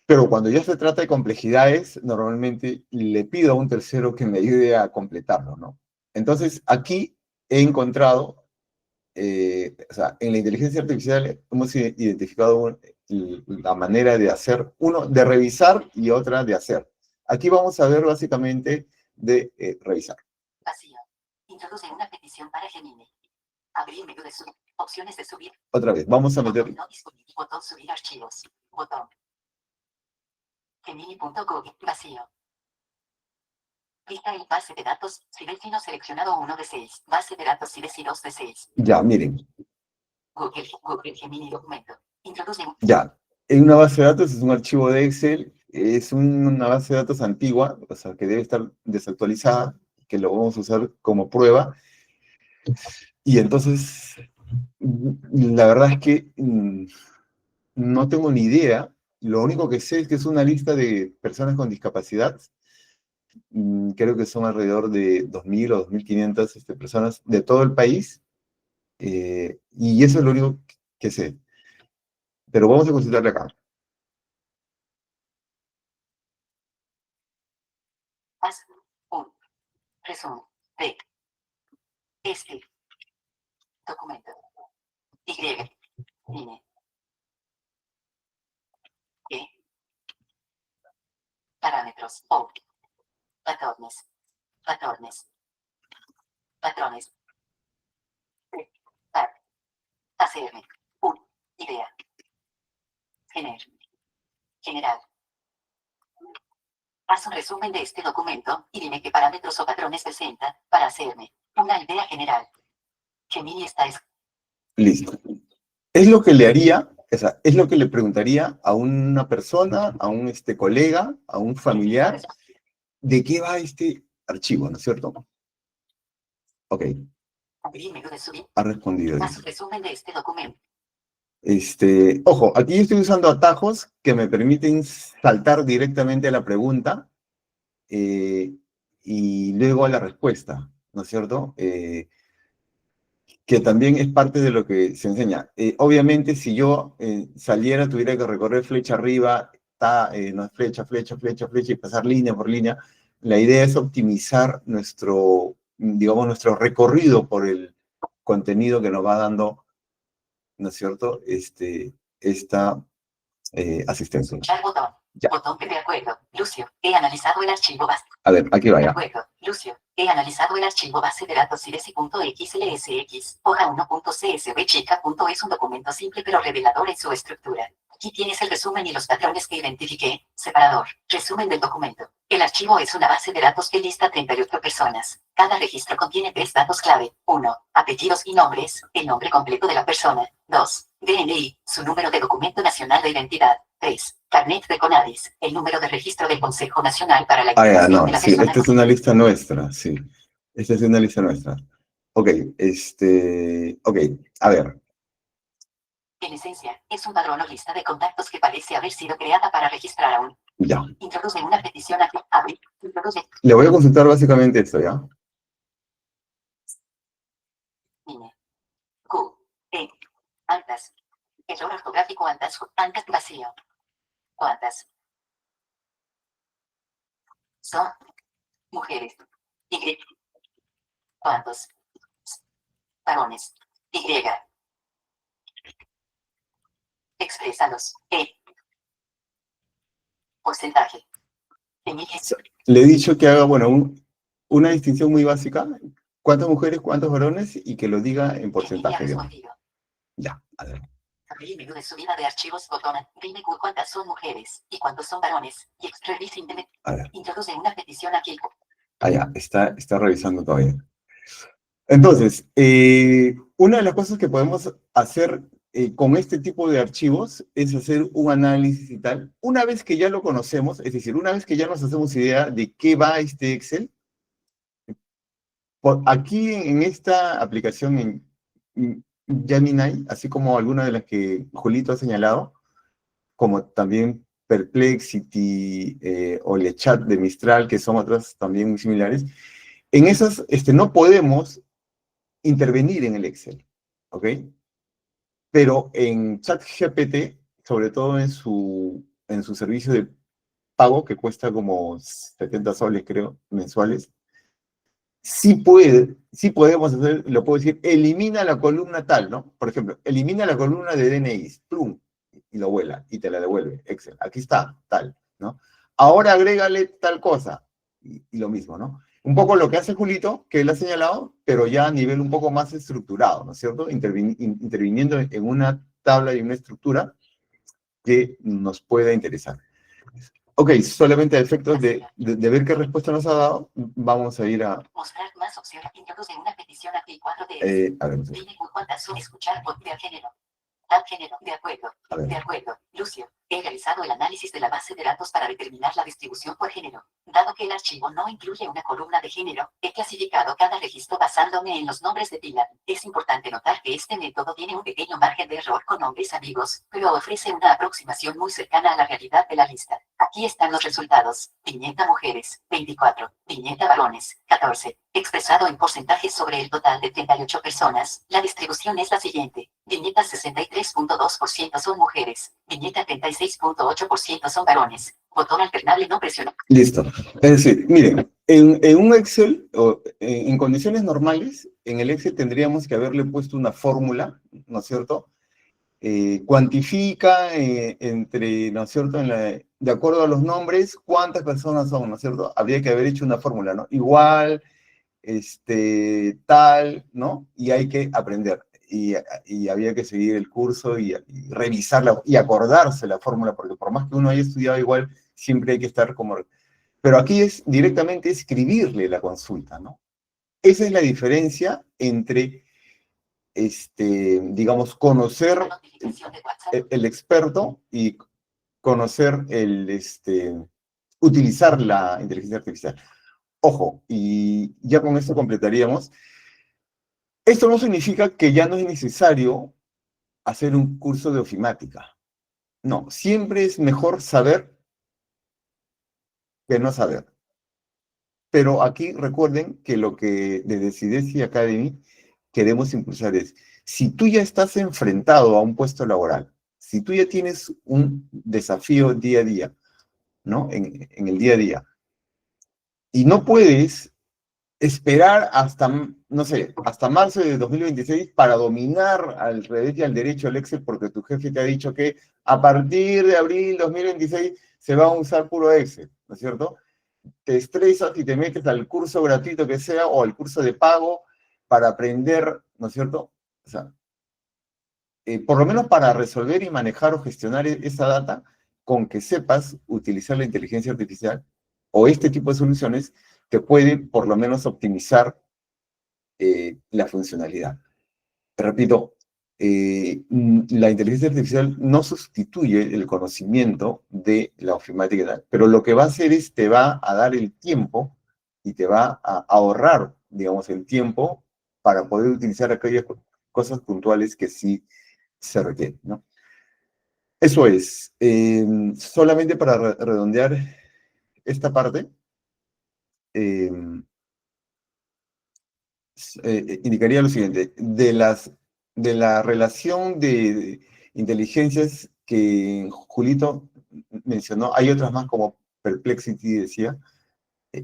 pero cuando ya se trata de complejidades, normalmente le pido a un tercero que me ayude a completarlo, ¿no? Entonces, aquí he encontrado, o sea, en la inteligencia artificial hemos identificado la manera de hacer, uno, de revisar y otra de hacer. Aquí vamos a ver básicamente de revisar. Vacío. Introduce una petición para Gemini. Abrir menú de subir. Opciones de subir. Otra vez, vamos a meter... Botón no disponible. Botón subir archivos. Botón. Gemini.google. Vacío. Lista en base de datos. Sidesi no seleccionado 1 de 6. Base de datos Sidesi 2 de 6. Ya, miren, Google Gemini documento. Introduce un... ya. En una base de datos es un archivo de Excel, es una base de datos antigua, o sea, que debe estar desactualizada, que lo vamos a usar como prueba. Y entonces, la verdad es que no tengo ni idea. Lo único que sé es que es una lista de personas con discapacidad. Creo que son alrededor de 2.000 o 2.500 personas de todo el país. Y eso es lo único que sé. Pero vamos a consultarle acá. Haz un resumen de este documento. Y. Ine. E. Parámetros. O. Patrones. Patrones. Patrones. Hacerme. Un. Idea. General. Haz un resumen de este documento y dime qué parámetros o patrones presenta para hacerme una idea general. Gemini está Listo. Es lo que le haría, o sea, es lo que le preguntaría a una persona, a un colega, a un familiar, de qué va este archivo, ¿no es cierto? Ok, abrir menú de subir. ha respondido. Haz un resumen de este documento. Ojo, aquí yo estoy usando atajos que me permiten saltar directamente a la pregunta y luego a la respuesta, ¿no es cierto? Que también es parte de lo que se enseña. Obviamente, si yo saliera, tuviera que recorrer flecha arriba, no, flecha, flecha, flecha, flecha, y pasar línea por línea, la idea es optimizar nuestro, digamos, nuestro recorrido por el contenido que nos va dando, ¿no es cierto?, esta asistencia. Botón. Ya. Botón de acuerdo. Lucio, he analizado el archivo base. A ver, aquí De vaya. acuerdo. Lucio, he analizado el archivo base de datos idesi.xlsx, hoja 1.csv chica.es un documento simple pero revelador en su estructura. Aquí tienes el resumen y los patrones que identifiqué. Separador. Resumen del documento. El archivo es una base de datos que lista 38 personas. Cada registro contiene 3 datos clave. 1. Apellidos y nombres, el nombre completo de la persona. 2. DNI, su número de documento nacional de identidad. 3. Carnet de CONADIS, el número de registro del Consejo Nacional para la Ah, ya, Identificación no, de la sí, Persona. esta es una lista nuestra, sí. Esta es una lista nuestra. Ok, ok, a ver. En esencia, es un padrón o lista de contactos que parece haber sido creada para registrar a un. Ya. Introduce una petición a abrir. Introduce. Le voy a consultar básicamente esto, ¿ya? INE. Q. E. Antas. Error ortográfico antas. Antas vacío. ¿Cuántas? Son mujeres. Y. ¿Cuántos? Varones. Y. Exprésalos. Porcentaje. Le he dicho que haga, bueno, una distinción muy básica. ¿Cuántas mujeres, cuántos varones? Y que lo diga en porcentaje. Ya, a ver. Abrir menú de subida de archivos, botón. Dime cuántas son mujeres y cuántos son varones. Y revisa internet. A ver. Introduce una petición aquí. Ah, ya, está revisando todavía. Entonces, una de las cosas que podemos hacer con este tipo de archivos es hacer un análisis y tal. Una vez que ya lo conocemos, es decir, una vez que ya nos hacemos idea de qué va este Excel, Aquí en esta aplicación en Gemini, así como algunas de las que Julito ha señalado, como también Perplexity o LeChat de Mistral, que son otras también muy similares, en esas no podemos intervenir en el Excel, ¿ok? Pero en ChatGPT, sobre todo en su servicio de pago, que cuesta como 70 soles, creo, mensuales, sí podemos hacer, lo puedo decir, elimina la columna tal, ¿no? Por ejemplo, elimina la columna de DNIs, plum, y lo vuela, y te la devuelve, Excel. Aquí está, tal, ¿no? Ahora agrégale tal cosa, y lo mismo, ¿no? Un poco lo que hace Julito, que él ha señalado, pero ya a nivel un poco más estructurado, ¿no es cierto? Interviniendo en una tabla y una estructura que nos pueda interesar. Ok, solamente a efectos de ver qué respuesta nos ha dado, vamos a ir a... Mostrar más opciones. Introduce una petición a T4DS. a ver, Dime cuántas son escuchar por género. Tab género. De acuerdo. A ver. De acuerdo. Lucio, he realizado el análisis de la base de datos para determinar la distribución por género. Dado que el archivo no incluye una columna de género, he clasificado cada registro basándome en los nombres de pila. Es importante notar que este método tiene un pequeño margen de error con nombres ambiguos, pero ofrece una aproximación muy cercana a la realidad de la lista. Aquí están los resultados. Viñeta mujeres, 24. Viñeta varones, 14. Expresado en porcentajes sobre el total de 38 personas, la distribución es la siguiente. Viñeta 63.2% son mujeres. Viñeta 36.8% son varones. Botón alternable no presionado. Listo. Es decir, miren, en un Excel, o en condiciones normales, en el Excel tendríamos que haberle puesto una fórmula, ¿no es cierto? Cuantifica entre, ¿no es cierto?, de acuerdo a los nombres, cuántas personas son, ¿no es cierto? Habría que haber hecho una fórmula, ¿no? Igual, tal, ¿no? Y hay que aprender. Y había que seguir el curso y revisarla y acordarse la fórmula, porque por más que uno haya estudiado igual, siempre hay que estar como... Pero aquí es directamente escribirle la consulta, ¿no? Esa es la diferencia entre, digamos, conocer Notificación de WhatsApp. el experto y conocer utilizar la inteligencia artificial. Ojo, y ya con esto completaríamos. Esto no significa que ya no es necesario hacer un curso de ofimática. No, siempre es mejor saber que no saber. Pero aquí recuerden que lo que desde Sidesi Academy queremos impulsar es, si tú ya estás enfrentado a un puesto laboral, si tú ya tienes un desafío día a día, ¿no? En el día a día, y no puedes esperar hasta, no sé, hasta marzo de 2026 para dominar al revés y al derecho el Excel, porque tu jefe te ha dicho que a partir de abril 2026 se va a usar puro Excel, ¿no es cierto? Te estresas y te metes al curso gratuito que sea o al curso de pago para aprender, ¿no es cierto? O sea, por lo menos para resolver y manejar o gestionar esa data, con que sepas utilizar la inteligencia artificial o este tipo de soluciones, te puede por lo menos optimizar la funcionalidad. Repito, la inteligencia artificial no sustituye el conocimiento de la ofimática y tal, pero lo que va a hacer es te va a dar el tiempo y te va a ahorrar, digamos, el tiempo para poder utilizar aquellas cosas puntuales que sí se requieren, ¿no? Eso es. Solamente para redondear esta parte, indicaría lo siguiente, de la relación de inteligencias que Julito mencionó, hay otras más como Perplexity, decía,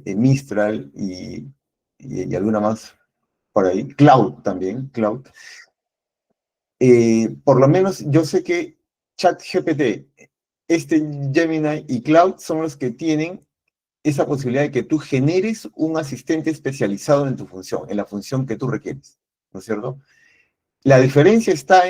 Mistral y alguna más por ahí, Cloud también, Cloud. Por lo menos yo sé que ChatGPT, Gemini y Cloud son los que tienen esa posibilidad de que tú generes un asistente especializado en tu función, en la función que tú requieres, ¿no es cierto? La diferencia está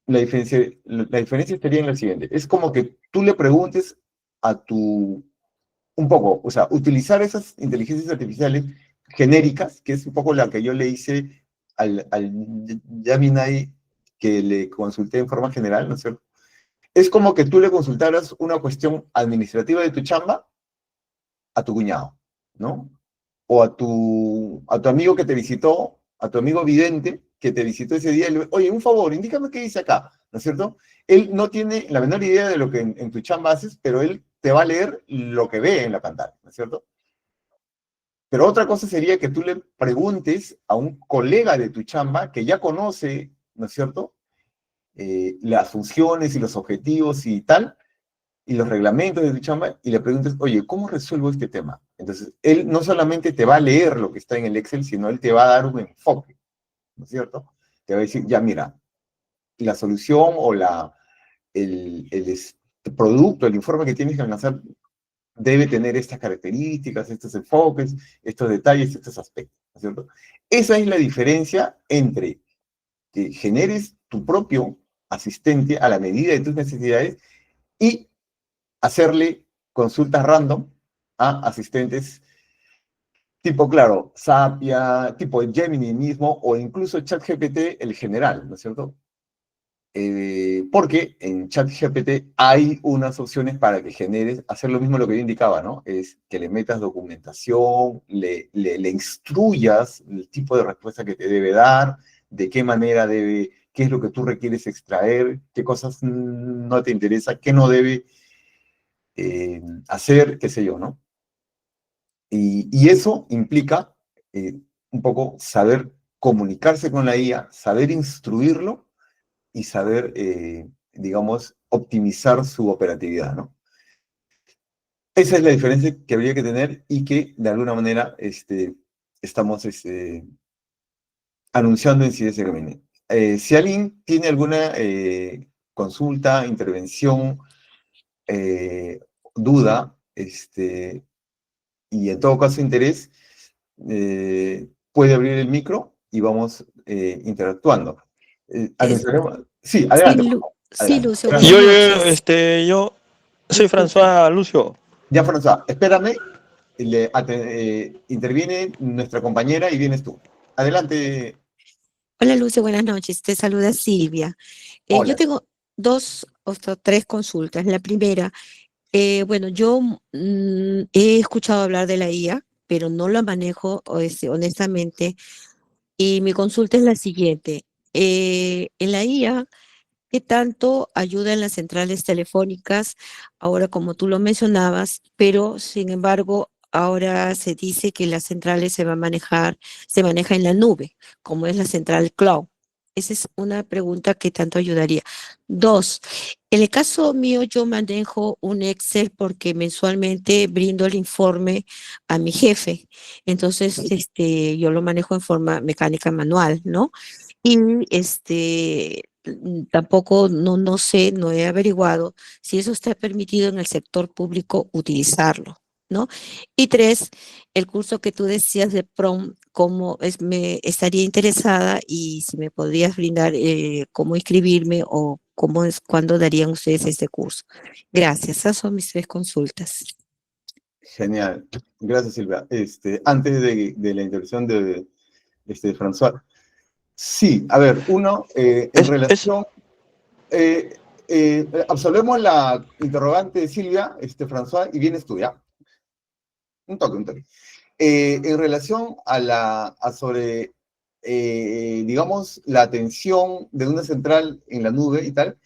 la diferencia estaría en la siguiente, es como que tú le preguntes un poco, o sea, utilizar esas inteligencias artificiales genéricas, que es un poco la que yo le hice al Gemini que le consulté en forma general, ¿no es cierto? Es como que tú le consultaras una cuestión administrativa de tu chamba a tu cuñado, ¿no? O a tu amigo que te visitó, a tu amigo vidente que te visitó ese día, oye, un favor, indícame qué dice acá, ¿no es cierto? Él no tiene la menor idea de lo que en tu chamba haces, pero él te va a leer lo que ve en la pantalla, ¿no es cierto? Pero otra cosa sería que tú le preguntes a un colega de tu chamba que ya conoce, ¿no es cierto? Las funciones y los objetivos y tal, y los reglamentos de tu chamba, y le preguntes, oye, ¿cómo resuelvo este tema? Entonces, él no solamente te va a leer lo que está en el Excel, sino él te va a dar un enfoque, ¿no es cierto? Te va a decir, ya mira, la solución o el producto, el informe que tienes que lanzar debe tener estas características, estos enfoques, estos detalles, estos aspectos, ¿no es cierto? Esa es la diferencia entre que generes tu propio asistente a la medida de tus necesidades y hacerle consultas random a asistentes tipo, claro, Sapia, tipo Gemini mismo, o incluso ChatGPT, el general, ¿no es cierto? Porque en ChatGPT hay unas opciones para que generes, hacer lo mismo lo que yo indicaba, ¿no? Es que le metas documentación, le instruyas el tipo de respuesta que te debe dar, de qué manera debe, qué es lo que tú requieres extraer, qué cosas no te interesa, qué no debe hacer, qué sé yo, ¿no? Y eso implica un poco saber comunicarse con la IA, saber instruirlo y saber, digamos, optimizar su operatividad, ¿no? Esa es la diferencia que habría que tener y que, de alguna manera, estamos anunciando en CIDES Gabinete. Si alguien tiene alguna consulta, intervención, duda, y en todo caso interés, puede abrir el micro y vamos interactuando. Anunciaremos. Sí, Sí, adelante, por favor. sí, Adelante. Lucio, Gracias. buenas Yo, noches. yo soy Disculpa. François Lucio. Ya, François, espérame, interviene nuestra compañera y vienes tú. Adelante. Hola, Lucio, buenas noches. Te saluda Silvia. Yo Hola. tengo dos o tres consultas. La primera, bueno, yo he escuchado hablar de la IA, pero no la manejo honestamente. Y mi consulta es la siguiente. En la IA, ¿qué tanto ayuda en las centrales telefónicas? Ahora, como tú lo mencionabas, pero sin embargo, ahora se dice que las centrales se maneja en la nube, como es la central cloud. Esa es una pregunta que tanto ayudaría. Dos, en el caso mío, yo manejo un Excel porque mensualmente brindo el informe a mi jefe. Entonces, yo lo manejo en forma mecánica manual, ¿no? Y tampoco no sé, no he averiguado si eso está permitido en el sector público utilizarlo, ¿no? Y tres, el curso que tú decías de PROM, cómo es, me estaría interesada y si me podrías brindar cómo inscribirme o cómo es, cuándo darían ustedes este curso. Gracias, esas son mis tres consultas. Genial. Gracias, Silvia. Antes de la intervención de François. Sí, a ver, uno, en Es, relación, absolvemos la interrogante de Silvia, François, y vienes tú, ¿ya? Un toque, un toque. En relación sobre, digamos, la atención de una central en la nube y tal,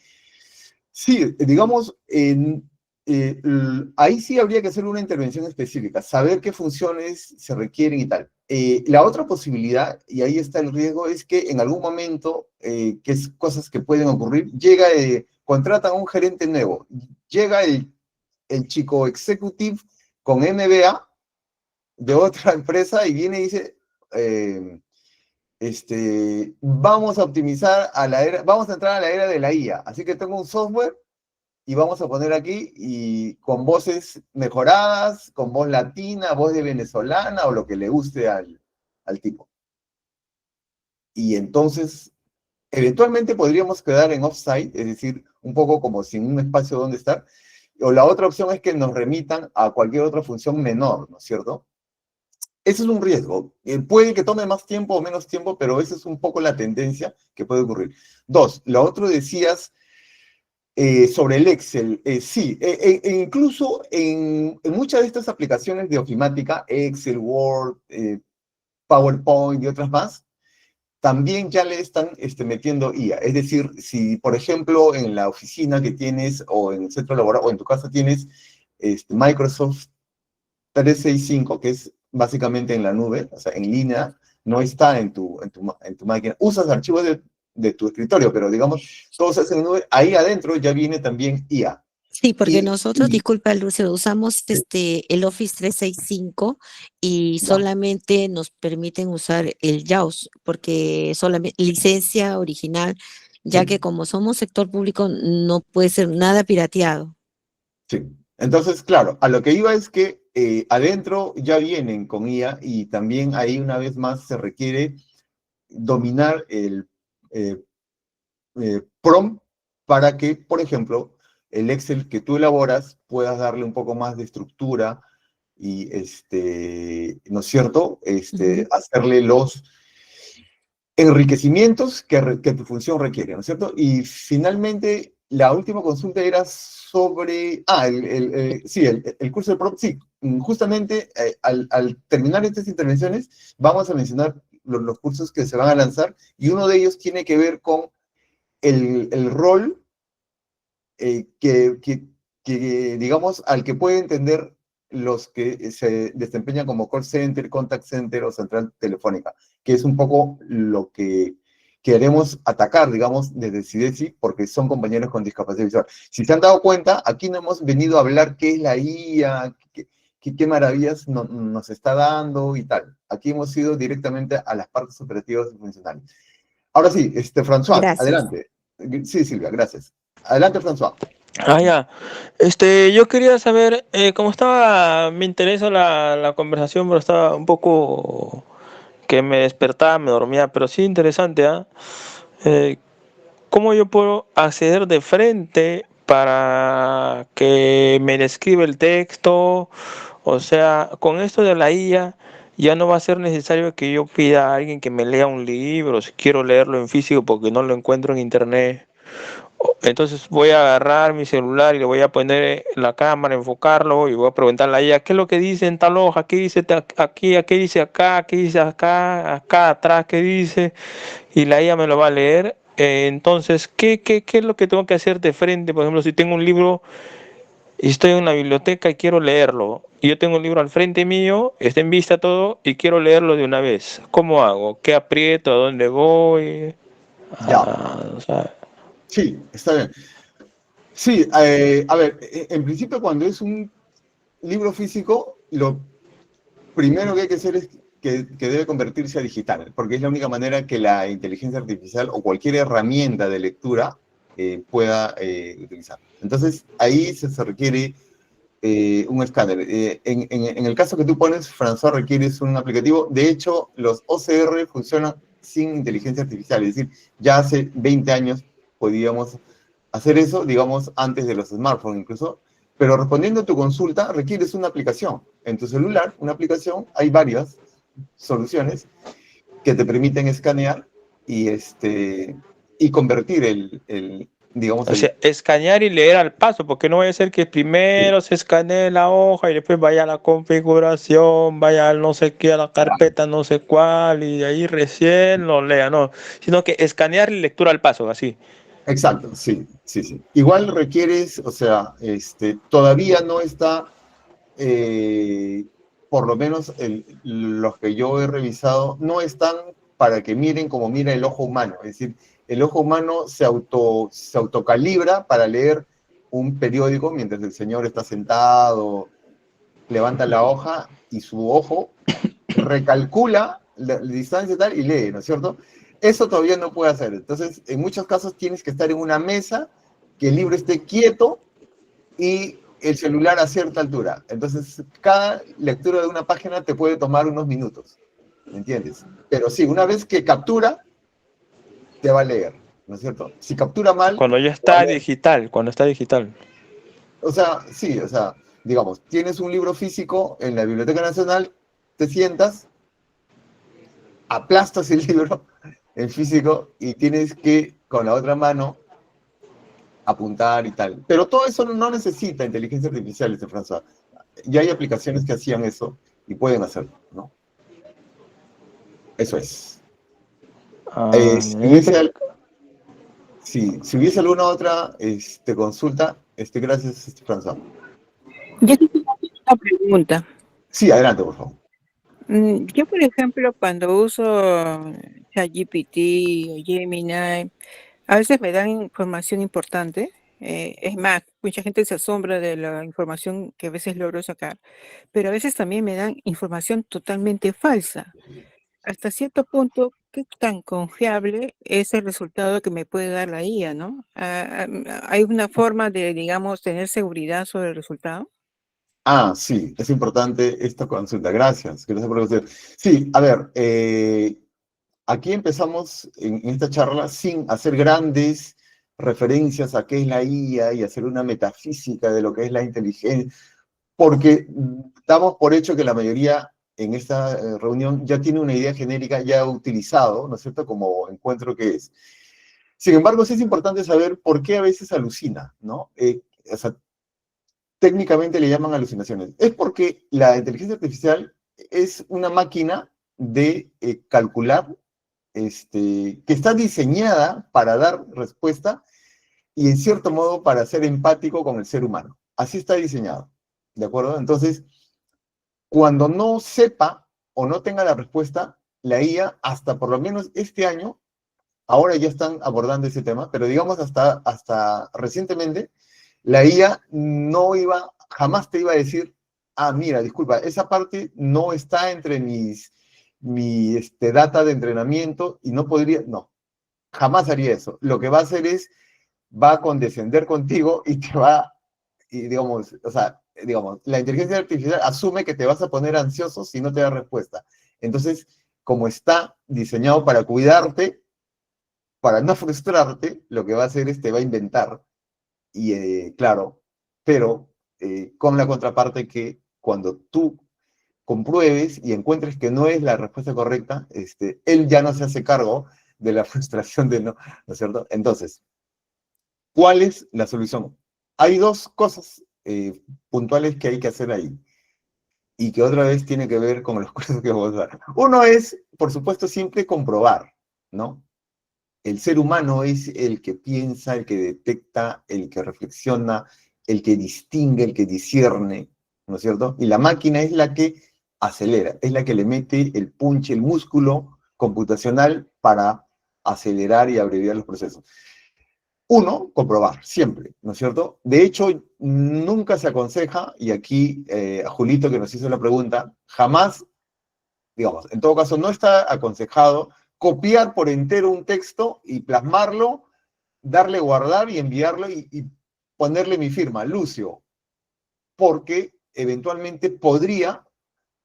sí, digamos, ahí sí habría que hacer una intervención específica, saber qué funciones se requieren y tal. La otra posibilidad, y ahí está el riesgo, es que en algún momento, que es cosas que pueden ocurrir, contratan a un gerente nuevo, llega el chico executive con MBA de otra empresa y viene y dice, vamos a optimizar vamos a entrar a la era de la IA, así que tengo un software y vamos a poner aquí y con voces mejoradas, con voz latina, voz de venezolana o lo que le guste al tipo. Y entonces, eventualmente podríamos quedar en offsite, es decir, un poco como sin un espacio donde estar, o la otra opción es que nos remitan a cualquier otra función menor, ¿no es cierto? Ese es un riesgo. Puede que tome más tiempo o menos tiempo, pero esa es un poco la tendencia que puede ocurrir. Dos, lo otro decías, Sobre el Excel, sí, incluso en muchas de estas aplicaciones de ofimática, Excel, Word, PowerPoint y otras más, también ya le están metiendo IA. Es decir, si por ejemplo en la oficina que tienes o en el centro laboral o en tu casa tienes Microsoft 365, que es básicamente en la nube, o sea, en línea, no está en tu máquina. Usas archivos de tu escritorio, pero digamos, todo se hace en nube. Ahí adentro ya viene también IA. Sí, porque Y, nosotros, y disculpa, Lucio, usamos el Office 365 y ya, solamente nos permiten usar el JAWS, porque solamente licencia original, ya que sí, como somos sector público, no puede ser nada pirateado. sí. Entonces, claro, a lo que iba es que adentro ya vienen con IA y también ahí una vez más se requiere dominar el eh, prompt para que, por ejemplo, el Excel que tú elaboras puedas darle un poco más de estructura y, ¿no es cierto? Ujú. Hacerle los enriquecimientos que tu función requiere, ¿no es cierto? Y finalmente, la última consulta era sobre, sí, el curso de prompt, sí, justamente al terminar estas intervenciones, vamos a mencionar los cursos que se van a lanzar y uno de ellos tiene que ver con el rol que, digamos, al que puede entender los que se desempeñan como call center, contact center o central telefónica, que es un poco lo que queremos atacar, digamos, desde CIDESI, porque son compañeros con discapacidad visual. Si se han dado cuenta, aquí no hemos venido a hablar qué es la IA, qué maravillas nos está dando y tal. Aquí hemos ido directamente a las partes operativas y funcionales. Ahora sí, François, Gracias. adelante. Sí, Silvia, gracias. Adelante, François. Ya. Yo quería saber, cómo estaba, me interesa la conversación, pero estaba un poco que me despertaba, me dormía, pero sí interesante, ¿ah? Eh, ¿Cómo yo puedo acceder de frente para que me describa el texto? O sea, con esto de la IA ya no va a ser necesario que yo pida a alguien que me lea un libro, si quiero leerlo en físico porque no lo encuentro en internet. Entonces voy a agarrar mi celular y le voy a poner la cámara, enfocarlo y voy a preguntarle a ella qué es lo que dice en tal hoja, qué dice aquí, qué dice acá, qué dice acá, acá atrás, qué dice, y la IA me lo va a leer. Entonces, ¿qué es lo que tengo que hacer de frente? Por ejemplo, si tengo un libro y estoy en una biblioteca y quiero leerlo, y yo tengo un libro al frente mío, está en vista todo, y quiero leerlo de una vez. ¿Cómo hago? ¿Qué aprieto? ¿A dónde voy? Ya, O sea, sí, está bien. Sí, a ver, en principio cuando es un libro físico, lo primero que hay que hacer es que debe convertirse a digital, porque es la única manera que la inteligencia artificial o cualquier herramienta de lectura pueda utilizar. Entonces, ahí se requiere un escáner. En el caso que tú pones, François, requieres un aplicativo. De hecho, los OCR funcionan sin inteligencia artificial, es decir, ya hace 20 años podíamos hacer eso, digamos, antes de los smartphones incluso, pero respondiendo a tu consulta, requieres una aplicación. En tu celular, una aplicación, hay varias soluciones que te permiten escanear y convertir digamos, o sea, escanear y leer al paso, porque no vaya a ser que primero se escanee la hoja y después vaya a la configuración, vaya al no sé qué, a la carpeta no sé cuál, y de ahí recién lo lea, no, sino que escanear y lectura al paso, así. Exacto, sí, sí, sí. Igual requieres, o sea, todavía no está, eh, por lo menos los que yo he revisado, no están para que miren como mira el ojo humano. Es decir, el ojo humano se autocalibra para leer un periódico mientras el señor está sentado, levanta la hoja y su ojo recalcula la distancia y tal y lee, ¿no es cierto? Eso todavía no puede hacer. Entonces, en muchos casos tienes que estar en una mesa, que el libro esté quieto y el celular a cierta altura. Entonces, cada lectura de una página te puede tomar unos minutos, ¿me entiendes? Pero sí, una vez que captura, te va a leer, ¿no es cierto? Si captura mal, Cuando ya te va a está leer. digital, cuando está digital. O sea, sí, o sea, digamos, tienes un libro físico en la Biblioteca Nacional, te sientas, aplastas el libro en físico y tienes que con la otra mano apuntar y tal. Pero todo eso no necesita inteligencia artificial, François. Ya hay aplicaciones que hacían eso y pueden hacerlo, ¿no? Eso es. Si En este, hubiese alguna otra consulta, gracias, François. Yo tengo una pregunta. Sí, adelante, por favor. Yo, por ejemplo, cuando uso ChatGPT o Gemini, a veces me dan información importante. Es más, mucha gente se asombra de la información que a veces logro sacar, pero a veces también me dan información totalmente falsa. Hasta cierto punto, ¿qué tan confiable es el resultado que me puede dar la IA, no? ¿Hay una forma de, digamos, tener seguridad sobre el resultado? Sí, es importante esta consulta. Gracias por la cuestión. Sí, a ver, aquí empezamos en esta charla sin hacer grandes referencias a qué es la IA y hacer una metafísica de lo que es la inteligencia, porque damos por hecho que la mayoría en esta reunión ya tiene una idea genérica ya utilizado, ¿no es cierto?, como encuentro que es. Sin embargo, sí es importante saber por qué a veces alucina, ¿no? O sea, técnicamente le llaman alucinaciones. Es porque la inteligencia artificial es una máquina de calcular, que está diseñada para dar respuesta y en cierto modo para ser empático con el ser humano. Así está diseñado, ¿de acuerdo? Entonces, cuando no sepa o no tenga la respuesta, la IA, hasta por lo menos este año, ahora ya están abordando ese tema, pero digamos hasta recientemente, la IA jamás te iba a decir, mira, disculpa, esa parte no está entre mi data de entrenamiento y no, jamás haría eso. Lo que va a hacer es, va a condescender contigo y te va, y digamos, o sea, la inteligencia artificial asume que te vas a poner ansioso si no te da respuesta. Entonces, como está diseñado para cuidarte, para no frustrarte, lo que va a hacer es te va a inventar. Y claro, pero con la contraparte que cuando tú compruebes y encuentres que no es la respuesta correcta, él ya no se hace cargo de la frustración de ¿no es cierto? Entonces, ¿cuál es la solución? Hay dos cosas puntuales que hay que hacer ahí y que otra vez tiene que ver con los cursos que vamos a dar. Uno es, por supuesto, siempre comprobar, ¿no? El ser humano es el que piensa, el que detecta, el que reflexiona, el que distingue, el que discierne, ¿no es cierto? Y la máquina es la que acelera, es la que le mete el punch, el músculo computacional para acelerar y abreviar los procesos. Uno, comprobar, siempre, ¿no es cierto? De hecho, nunca se aconseja, y aquí a Julito que nos hizo la pregunta, jamás, digamos, en todo caso, no está aconsejado copiar por entero un texto y plasmarlo, darle guardar y enviarlo y ponerle mi firma, Lucio, porque eventualmente podría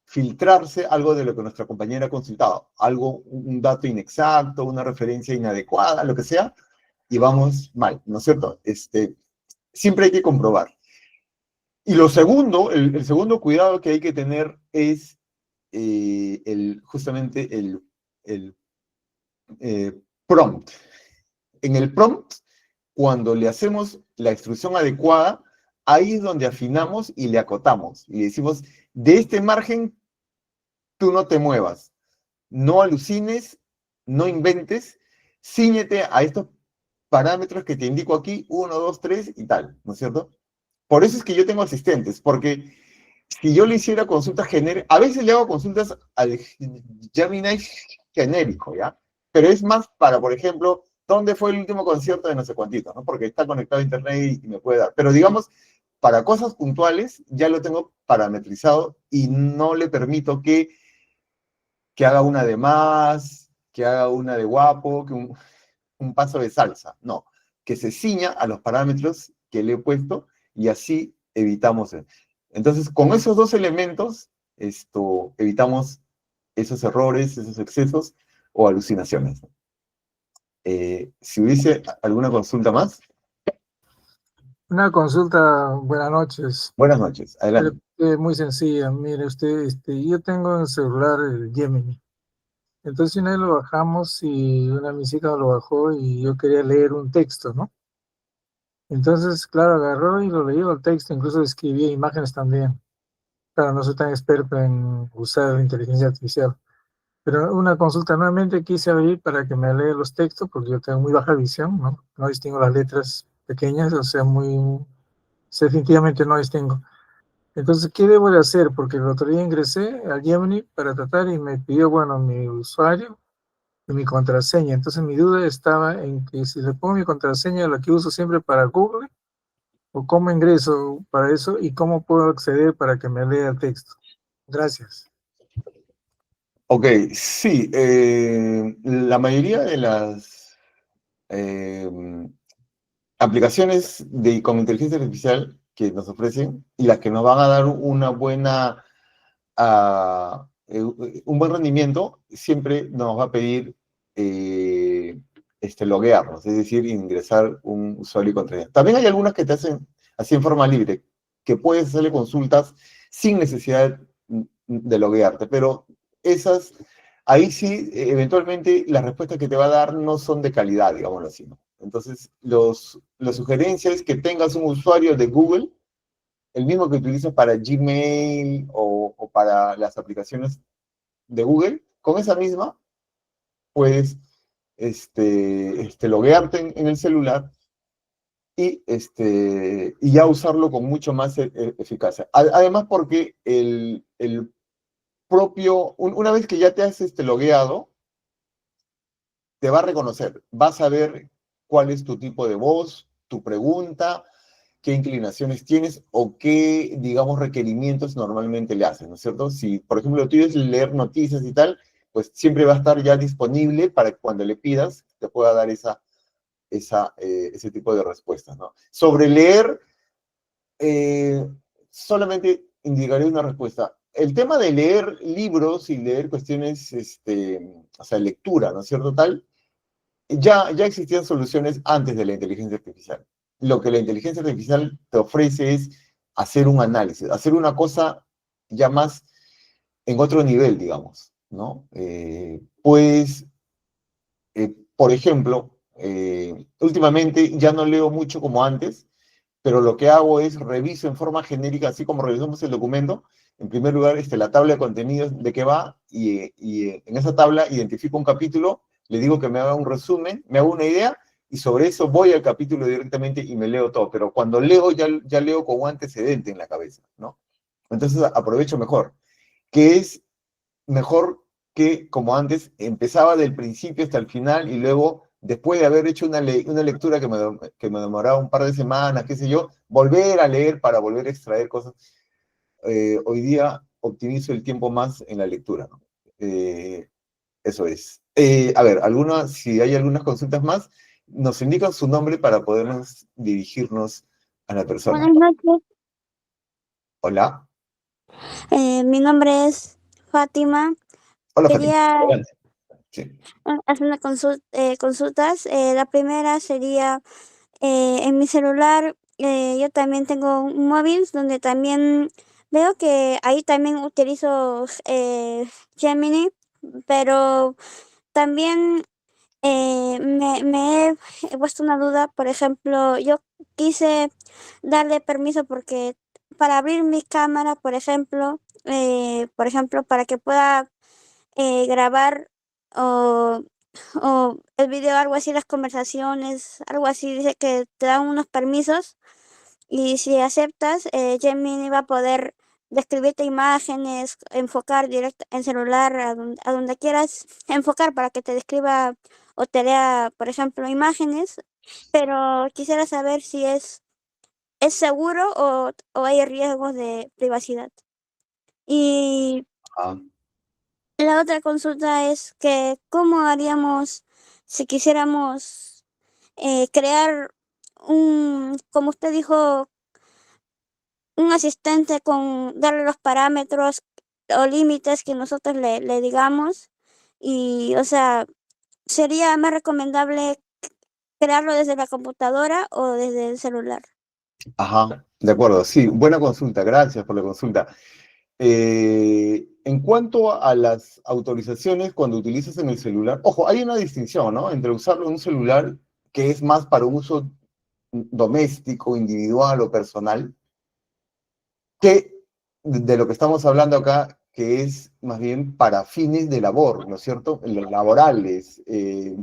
filtrarse algo de lo que nuestra compañera ha consultado, un dato inexacto, una referencia inadecuada, lo que sea, y vamos mal, ¿no es cierto? Siempre hay que comprobar. Y lo segundo, el segundo cuidado que hay que tener es justamente el prompt. En el prompt, cuando le hacemos la instrucción adecuada, ahí es donde afinamos y le acotamos. Y le decimos, de este margen, tú no te muevas. No alucines, no inventes, cíñete a estos parámetros que te indico aquí, 1, 2, 3 y tal, ¿no es cierto? Por eso es que yo tengo asistentes, porque si yo le hiciera consultas genéricas, a veces le hago consultas al Gemini genérico, ¿ya? Pero es más para, por ejemplo, ¿dónde fue el último concierto de no sé cuántito, ¿no? Porque está conectado a internet y me puede dar. Pero digamos, para cosas puntuales ya lo tengo parametrizado y no le permito que haga una de más, que haga una de guapo, que un paso de salsa. No, que se ciña a los parámetros que le he puesto y así evitamos. Entonces, con esos dos elementos, evitamos esos errores, esos excesos o alucinaciones. Si hubiese alguna consulta más. Una consulta, buenas noches. Buenas noches, adelante. Muy sencilla, mire usted, yo tengo en el celular el Gemini. Entonces una vez lo bajamos y una de mis hijas lo bajó y yo quería leer un texto, ¿no? Entonces, claro, agarró y lo leyó el texto, incluso escribía imágenes también. Claro, no soy tan experto en usar la inteligencia artificial. Pero una consulta, nuevamente quise abrir para que me lea los textos, porque yo tengo muy baja visión, ¿no? No distingo las letras pequeñas, o sea, definitivamente no distingo. Entonces, ¿qué debo de hacer? Porque el otro día ingresé al Gemini para tratar y me pidió, bueno, mi usuario y mi contraseña. Entonces, mi duda estaba en que si le pongo mi contraseña, la que uso siempre para Google, o cómo ingreso para eso y cómo puedo acceder para que me lea el texto. Gracias. Ok, sí, la mayoría de las eh, aplicaciones con inteligencia artificial que nos ofrecen y las que nos van a dar una buena, un buen rendimiento, siempre nos va a pedir loguearnos, es decir, ingresar un usuario y contraseña. También hay algunas que te hacen así en forma libre, que puedes hacerle consultas sin necesidad de loguearte, pero esas, ahí sí, eventualmente las respuestas que te va a dar no son de calidad, digámoslo así, ¿no? Entonces, la sugerencia es que tengas un usuario de Google, el mismo que utilizas para Gmail o para las aplicaciones de Google, con esa misma puedes loguearte en el celular y ya usarlo con mucho más eficacia. Además, porque el propio, una vez que ya te has logueado, te va a reconocer, vas a ver cuál es tu tipo de voz, tu pregunta, qué inclinaciones tienes o qué, digamos, requerimientos normalmente le haces, ¿no es cierto? Si, por ejemplo, lo tuyo es leer noticias y tal, pues siempre va a estar ya disponible para que cuando le pidas te pueda dar ese tipo de respuestas, ¿no? Sobre leer, solamente indicaré una respuesta. El tema de leer libros y leer cuestiones, o sea, lectura, ¿no es cierto? Tal, ya existían soluciones antes de la inteligencia artificial. Lo que la inteligencia artificial te ofrece es hacer un análisis, hacer una cosa ya más en otro nivel, digamos, ¿no? Pues, por ejemplo, últimamente ya no leo mucho como antes, pero lo que hago es reviso en forma genérica, así como revisamos el documento, en primer lugar, la tabla de contenidos de qué va, y en esa tabla identifico un capítulo, le digo que me haga un resumen, me hago una idea, y sobre eso voy al capítulo directamente y me leo todo. Pero cuando leo, ya leo con un antecedente en la cabeza, ¿no? Entonces aprovecho mejor, que es mejor que como antes, empezaba del principio hasta el final y luego, después de haber hecho una lectura que me demoraba un par de semanas, qué sé yo, volver a leer para volver a extraer cosas. Hoy día optimizo el tiempo más en la lectura, ¿no? Eso es. A ver, si hay algunas consultas más, nos indican su nombre para podernos dirigirnos a la persona. Buenas noches, Hola. mi nombre es Fátima. Hola, Fátima. Quería Adelante. Sí. hacer una consultas. La primera sería, en mi celular, yo también tengo un móvil donde también veo que ahí también utilizo Gemini, pero también me he puesto una duda. Por ejemplo, yo quise darle permiso porque para abrir mi cámara, por ejemplo, para que pueda grabar o, o el video, algo así, las conversaciones, algo así, dice que te dan unos permisos y si aceptas, Gemini va a poder describirte imágenes, enfocar directo en celular a donde quieras enfocar para que te describa o te lea, por ejemplo, imágenes, pero quisiera saber si es seguro o hay riesgos de privacidad. Y Ah, la otra consulta es que cómo haríamos si quisiéramos crear como usted dijo, un asistente con darle los parámetros o límites que nosotros le digamos. Y, o sea, sería más recomendable crearlo desde la computadora o desde el celular. ajá, de acuerdo, sí, buena consulta, gracias por la consulta. En cuanto a las autorizaciones cuando utilizas en el celular, ojo, hay una distinción, ¿no? Entre usarlo en un celular que es más para un uso doméstico, individual o personal, que de lo que estamos hablando acá, que es más bien para fines de labor, ¿no es cierto? Laborales, de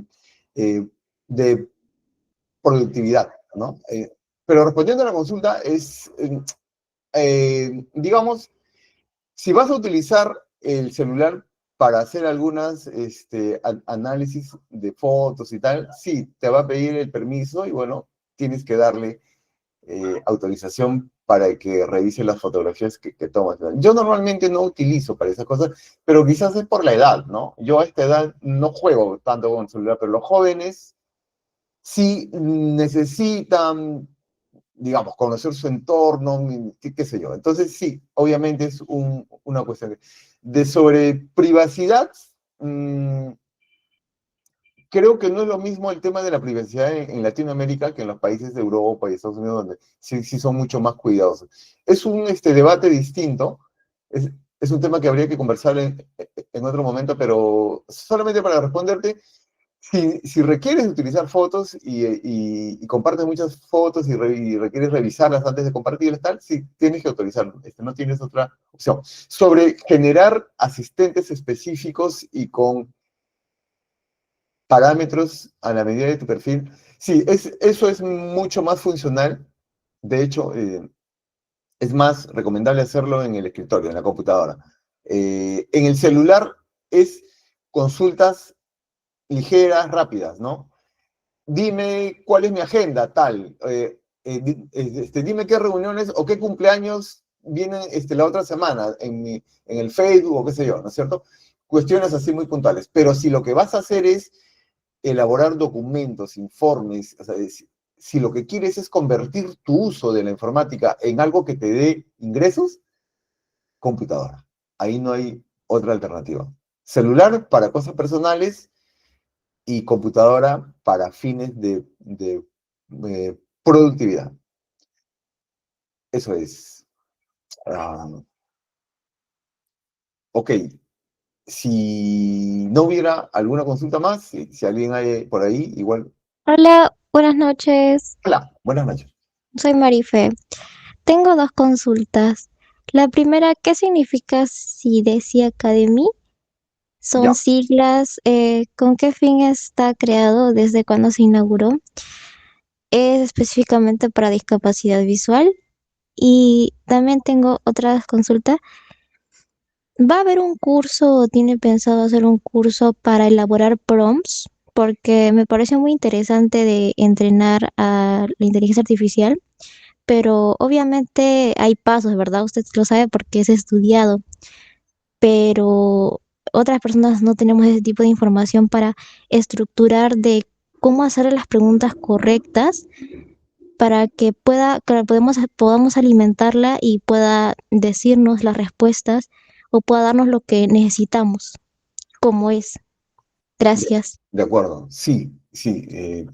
productividad, ¿no? Pero respondiendo a la consulta, digamos, si vas a utilizar el celular para hacer algunas análisis de fotos y tal, sí, te va a pedir el permiso y bueno, tienes que darle autorización para que revise las fotografías que tomas. Yo normalmente no utilizo para esas cosas, pero quizás es por la edad, ¿no? Yo a esta edad no juego tanto con el celular, pero los jóvenes sí necesitan, digamos, conocer su entorno, qué sé yo. Entonces, sí, obviamente es una cuestión de sobre privacidad. Creo que no es lo mismo el tema de la privacidad en Latinoamérica que en los países de Europa y Estados Unidos, donde sí son mucho más cuidadosos. Es un debate distinto, es un tema que habría que conversar en otro momento, pero solamente para responderte, si requieres utilizar fotos y compartes muchas fotos y requieres revisarlas antes de compartirlas, tal, sí tienes que autorizarlo, no tienes otra opción. Sobre generar asistentes específicos y con parámetros a la medida de tu perfil, sí, eso es mucho más funcional. De hecho, es más recomendable hacerlo en el escritorio, en la computadora. En el celular es consultas ligeras, rápidas, ¿no? Dime cuál es mi agenda, tal. Dime qué reuniones o qué cumpleaños vienen la otra semana en el Facebook o qué sé yo, ¿no es cierto? Cuestiones así muy puntuales. Pero si lo que vas a hacer es elaborar documentos, informes, o sea, si lo que quieres es convertir tu uso de la informática en algo que te dé ingresos, computadora. Ahí no hay otra alternativa. Celular para cosas personales y computadora para fines de productividad. Eso es. Ok. Si no hubiera alguna consulta más, si alguien hay por ahí, igual. Hola, buenas noches. Hola, buenas noches. Soy Marife. Tengo dos consultas. La primera, ¿qué significa CIDESI Academy? Son Ya. siglas, ¿con qué fin está creado? ¿Desde cuándo se inauguró? ¿Es específicamente para discapacidad visual? Y también tengo otra consulta. ¿Va a haber un curso o tiene pensado hacer un curso para elaborar prompts? Porque me parece muy interesante de entrenar a la inteligencia artificial, pero obviamente hay pasos, ¿verdad? Usted lo sabe porque es estudiado, pero otras personas no tenemos ese tipo de información para estructurar de cómo hacer las preguntas correctas para que podamos alimentarla y pueda decirnos las respuestas o pueda darnos lo que necesitamos, como es. Gracias. De acuerdo. Sí.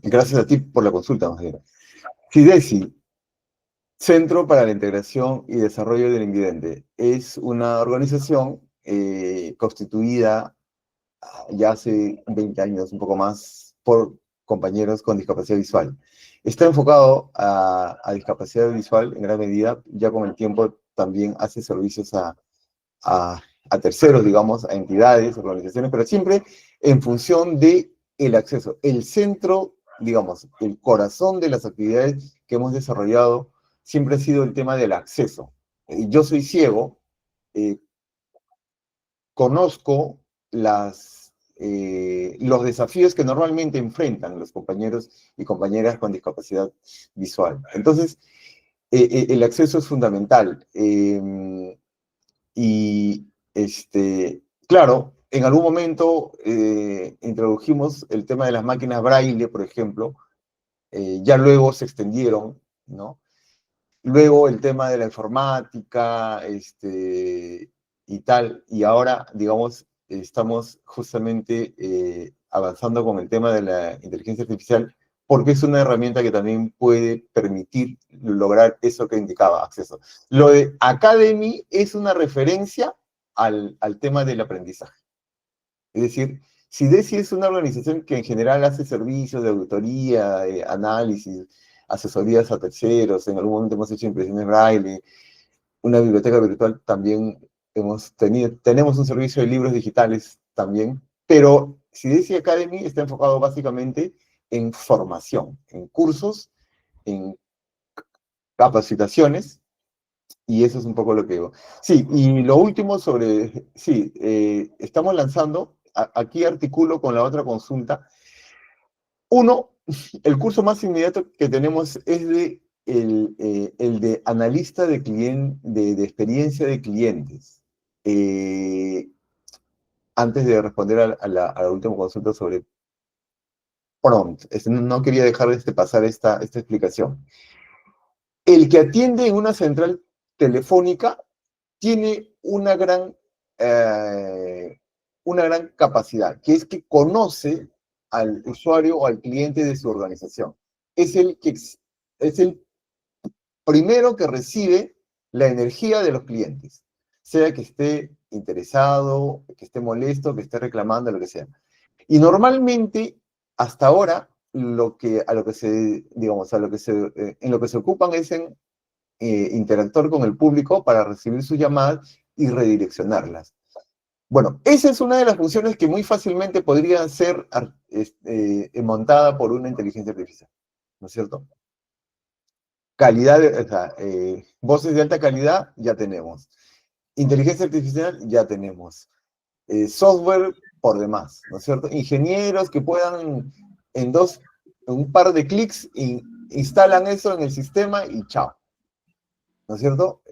Gracias a ti por la consulta, más bien. CIDESI, Centro para la Integración y Desarrollo del Invidente, es una organización constituida ya hace 20 años, un poco más, por compañeros con discapacidad visual. Está enfocado a discapacidad visual en gran medida, ya con el tiempo también hace servicios a terceros, digamos, a entidades, organizaciones, pero siempre en función de el acceso. El centro, digamos, el corazón de las actividades que hemos desarrollado siempre ha sido el tema del acceso. Yo soy ciego, conozco los desafíos que normalmente enfrentan los compañeros y compañeras con discapacidad visual. Entonces, el acceso es fundamental. Claro, en algún momento introdujimos el tema de las máquinas braille, por ejemplo, ya luego se extendieron, ¿no? Luego el tema de la informática, y tal, y ahora, digamos, estamos justamente avanzando con el tema de la inteligencia artificial, porque es una herramienta que también puede permitir lograr eso que indicaba, acceso. Lo de Academy es una referencia al tema del aprendizaje. Es decir, CIDESI es una organización que en general hace servicios de auditoría, análisis asesorías a terceros, en algún momento hemos hecho impresiones braille, una biblioteca virtual también tenemos un servicio de libros digitales también, pero CIDESI Academy está enfocado básicamente en formación, en cursos, en capacitaciones, y eso es un poco lo que digo. Sí, y lo último sí, estamos lanzando, aquí articulo con la otra consulta. Uno, el curso más inmediato que tenemos es el de analista de experiencia de clientes. Antes de responder a la última consulta sobre prompt, no quería dejar pasar esta explicación. El que atiende en una central telefónica tiene una gran capacidad, que es que conoce al usuario o al cliente de su organización. Es el primero que recibe la energía de los clientes, sea que esté interesado, que esté molesto, que esté reclamando, lo que sea. Y normalmente, hasta ahora, en lo que se ocupan es en interactuar con el público para recibir sus llamadas y redireccionarlas. Bueno, esa es una de las funciones que muy fácilmente podría ser montada por una inteligencia artificial, ¿no es cierto? Voces de alta calidad, ya tenemos. Inteligencia artificial, ya tenemos. Software, por demás, ¿no es cierto? Ingenieros que puedan, en un par de clics, instalan eso en el sistema y chao, ¿no es cierto?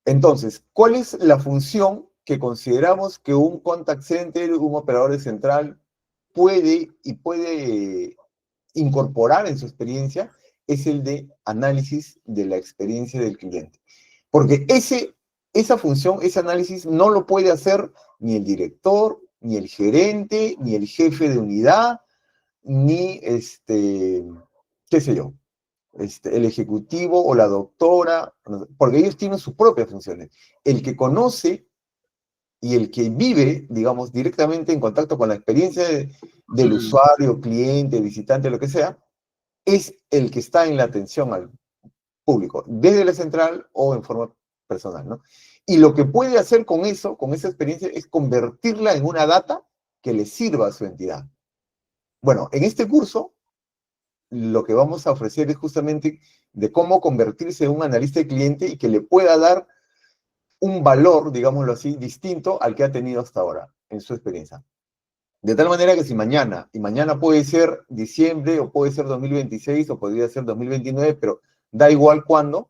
Entonces, ¿cuál es la función que consideramos que un contact center, un operador de central puede incorporar en su experiencia? Es el de análisis de la experiencia del cliente. Porque esa función, ese análisis, no lo puede hacer ni el director, ni el gerente, ni el jefe de unidad, ni qué sé yo, el ejecutivo o la doctora, porque ellos tienen sus propias funciones. El que conoce y el que vive, digamos, directamente en contacto con la experiencia del usuario, cliente, visitante, lo que sea, es el que está en la atención al público, desde la central o en forma personal, ¿no? Y lo que puede hacer con eso, con esa experiencia, es convertirla en una data que le sirva a su entidad. Bueno, en este curso, lo que vamos a ofrecer es justamente de cómo convertirse en un analista de cliente y que le pueda dar un valor, digámoslo así, distinto al que ha tenido hasta ahora en su experiencia. De tal manera que si mañana, y mañana puede ser diciembre, o puede ser 2026, o podría ser 2029, pero da igual cuándo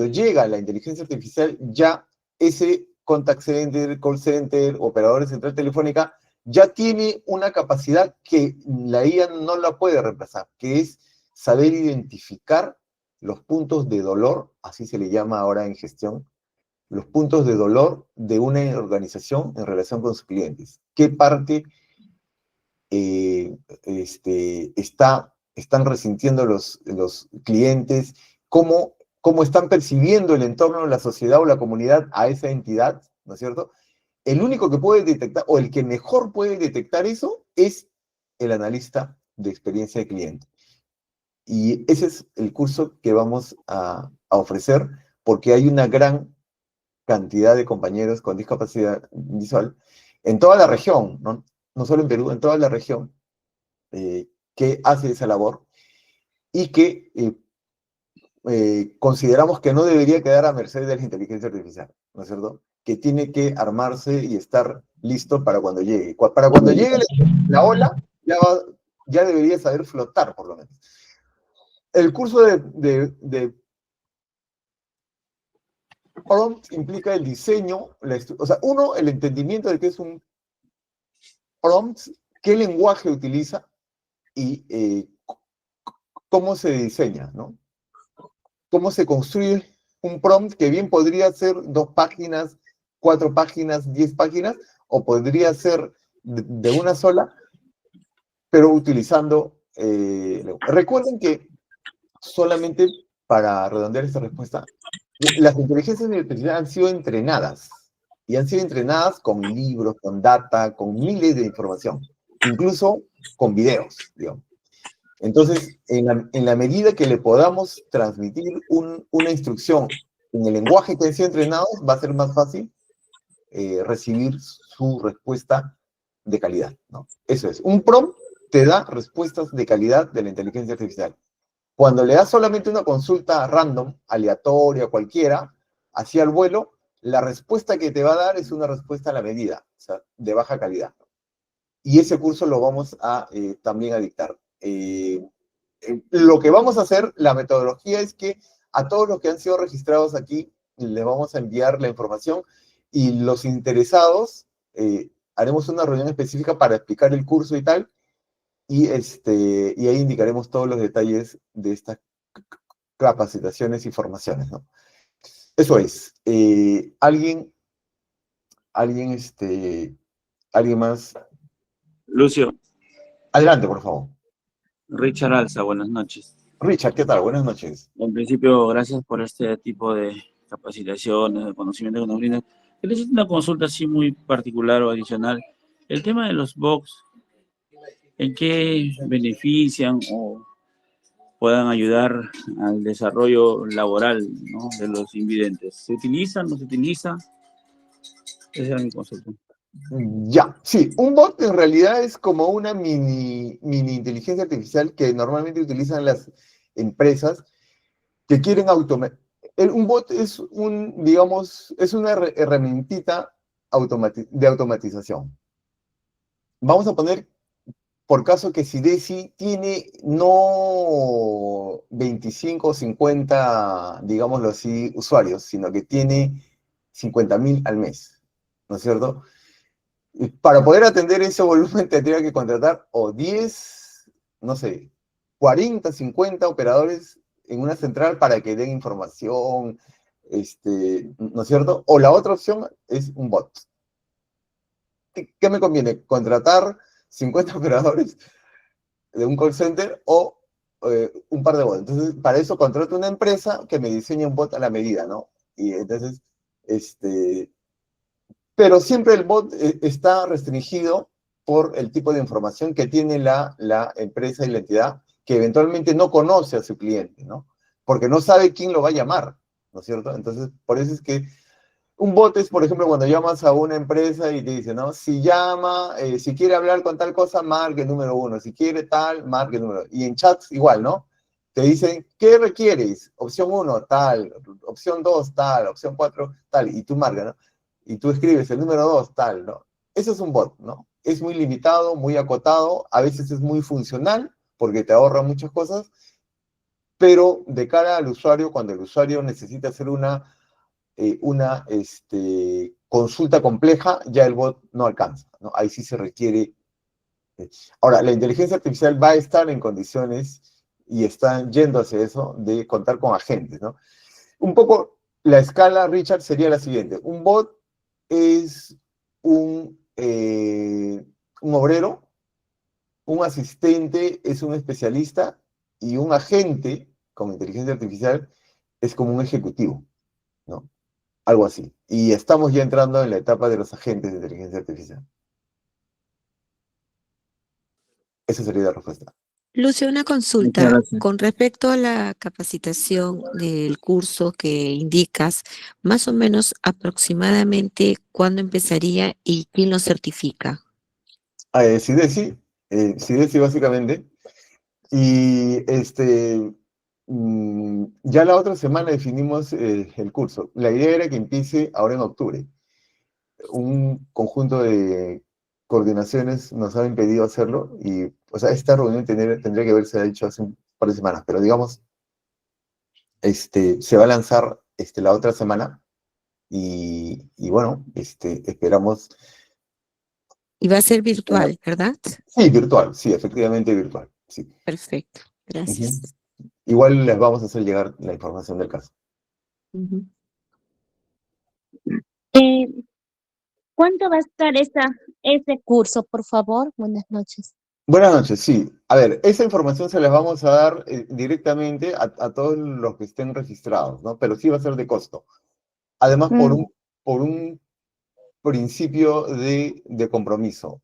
llega la inteligencia artificial, ya ese contact center, call center, operador de central telefónica, ya tiene una capacidad que la IA no la puede reemplazar, que es saber identificar los puntos de dolor, así se le llama ahora en gestión, los puntos de dolor de una organización en relación con sus clientes. ¿Qué parte están resintiendo los clientes? ¿Cómo están percibiendo el entorno, la sociedad o la comunidad a esa entidad? ¿No es cierto? El único que puede detectar, o el que mejor puede detectar eso, es el analista de experiencia de cliente. Y ese es el curso que vamos a ofrecer, porque hay una gran cantidad de compañeros con discapacidad visual en toda la región, no solo en Perú, en toda la región, que hace esa labor y que consideramos que no debería quedar a merced de la inteligencia artificial, ¿no es cierto? Que tiene que armarse y estar listo para cuando llegue. Para cuando llegue la ola, ya debería saber flotar, por lo menos. El curso de prompt implica el diseño, el entendimiento de qué es un prompt, qué lenguaje utiliza y cómo se diseña, ¿no? Cómo se construye un prompt que bien podría ser 2 páginas, 4 páginas, 10 páginas, o podría ser de una sola, pero utilizando... recuerden que solamente para redondear esta respuesta, las inteligencias artificiales han sido entrenadas, y han sido entrenadas con libros, con data, con miles de información, incluso con videos, digamos. Entonces, en la medida que le podamos transmitir una instrucción en el lenguaje que han sido entrenados, va a ser más fácil recibir su respuesta de calidad, ¿no? Eso es. Un prompt te da respuestas de calidad de la inteligencia artificial. Cuando le das solamente una consulta random, aleatoria, cualquiera, hacia el vuelo, la respuesta que te va a dar es una respuesta a la medida, o sea, de baja calidad. Y ese curso lo vamos a también a dictar. Lo que vamos a hacer, la metodología es que a todos los que han sido registrados aquí, les vamos a enviar la información y los interesados, haremos una reunión específica para explicar el curso y tal, y ahí indicaremos todos los detalles de estas capacitaciones y formaciones, ¿no? Eso es. ¿Alguien más? Lucio, Adelante, por favor. Richard Alza, buenas noches. Richard, ¿qué tal? Buenas noches. En principio, gracias por este tipo de capacitaciones, de conocimiento que nos brindan. Quería hacer una consulta así muy particular o adicional. El tema de los bots, ¿en qué benefician o puedan ayudar al desarrollo laboral, ¿no?, de los invidentes? ¿Se utilizan, no se utiliza? Esa era mi consulta. Ya, sí, un bot en realidad es como una mini inteligencia artificial que normalmente utilizan las empresas que quieren automatizar. Un bot es digamos, es una herramientita de automatización. Vamos a poner por caso que SIDESI tiene no 25 o 50, digámoslo así, usuarios, sino que tiene 50.000 al mes, ¿no es cierto? Y para poder atender ese volumen tendría que contratar o 10, no sé, 40, 50 operadores en una central para que den información, ¿no es cierto? O la otra opción es un bot. ¿Qué me conviene? ¿Contratar 50 operadores de un call center o un par de bots? Entonces, para eso contrato una empresa que me diseñe un bot a la medida, ¿no? Y entonces, pero siempre el bot está restringido por el tipo de información que tiene la empresa y la entidad, que eventualmente no conoce a su cliente, ¿no? Porque no sabe quién lo va a llamar, ¿no es cierto? Entonces, por eso es que un bot es, por ejemplo, cuando llamas a una empresa y te dice, ¿no? Si llama, si quiere hablar con tal cosa, marque el número 1. Si quiere tal, marque el número 2. Y en chats igual, ¿no? Te dicen, ¿qué requieres? Opción 1, tal. Opción 2, tal. Opción 4, tal. Y tú marcas, ¿no? Y tú escribes el número 2, tal, ¿no? Eso es un bot, ¿no? Es muy limitado, muy acotado, a veces es muy funcional, porque te ahorra muchas cosas, pero de cara al usuario, cuando el usuario necesita hacer una consulta compleja, ya el bot no alcanza, ¿no? Ahí sí se requiere. Ahora, la inteligencia artificial va a estar en condiciones, y están yendo hacia eso, de contar con agentes, ¿no? Un poco la escala, Richard, sería la siguiente. Un bot es un obrero, un asistente es un especialista, y un agente con inteligencia artificial es como un ejecutivo, ¿no? Algo así. Y estamos ya entrando en la etapa de los agentes de inteligencia artificial. Esa sería la respuesta. Lucio, una Muchas consulta. gracias. Con respecto a la capacitación del curso que indicas, más o menos aproximadamente cuándo empezaría y quién lo certifica. SIDESI básicamente. Y ya la otra semana definimos el curso. La idea era que empiece ahora en octubre. Un conjunto de coordinaciones nos han impedido hacerlo y, o sea, esta reunión tendría que haberse hecho hace un par de semanas, pero digamos, se va a lanzar la otra semana y bueno, esperamos. Y va a ser virtual, ¿verdad? Sí, virtual, sí, efectivamente virtual, sí. Perfecto, gracias. Igual les vamos a hacer llegar la información del caso. Ujú. ¿Cuánto va a estar ese curso, por favor? Buenas noches. Buenas noches, sí. A ver, esa información se las vamos a dar directamente a todos los que estén registrados, ¿no? Pero sí va a ser de costo. Además, por un principio de compromiso.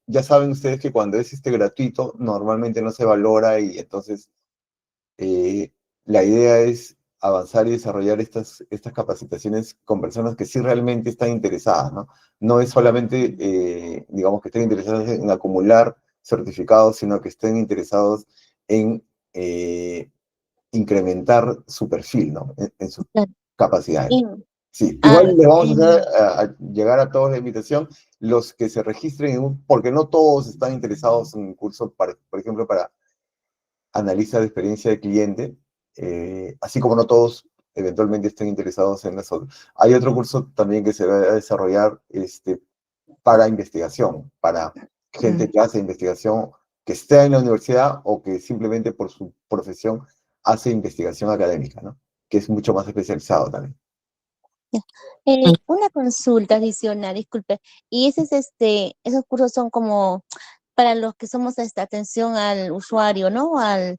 ya saben ustedes que cuando es gratuito, normalmente no se valora y entonces la idea es avanzar y desarrollar estas capacitaciones con personas que sí realmente están interesadas, ¿no? No es solamente, digamos, que estén interesados en acumular certificados, sino que estén interesados en incrementar su perfil, ¿no? En sus Claro. capacidades. Y, Sí, ah, igual les vamos a y- hacer a llegar a todos la invitación, los que se registren, porque no todos están interesados en un curso, por ejemplo, para analista de experiencia de cliente, así como no todos eventualmente estén interesados en las otras. Hay otro curso también que se va a desarrollar para investigación, para gente que hace investigación, que está en la universidad o que simplemente por su profesión hace investigación académica, ¿no? Que es mucho más especializado también. una consulta adicional, disculpe. Y esos cursos son como para los que somos atención al usuario, ¿no? Al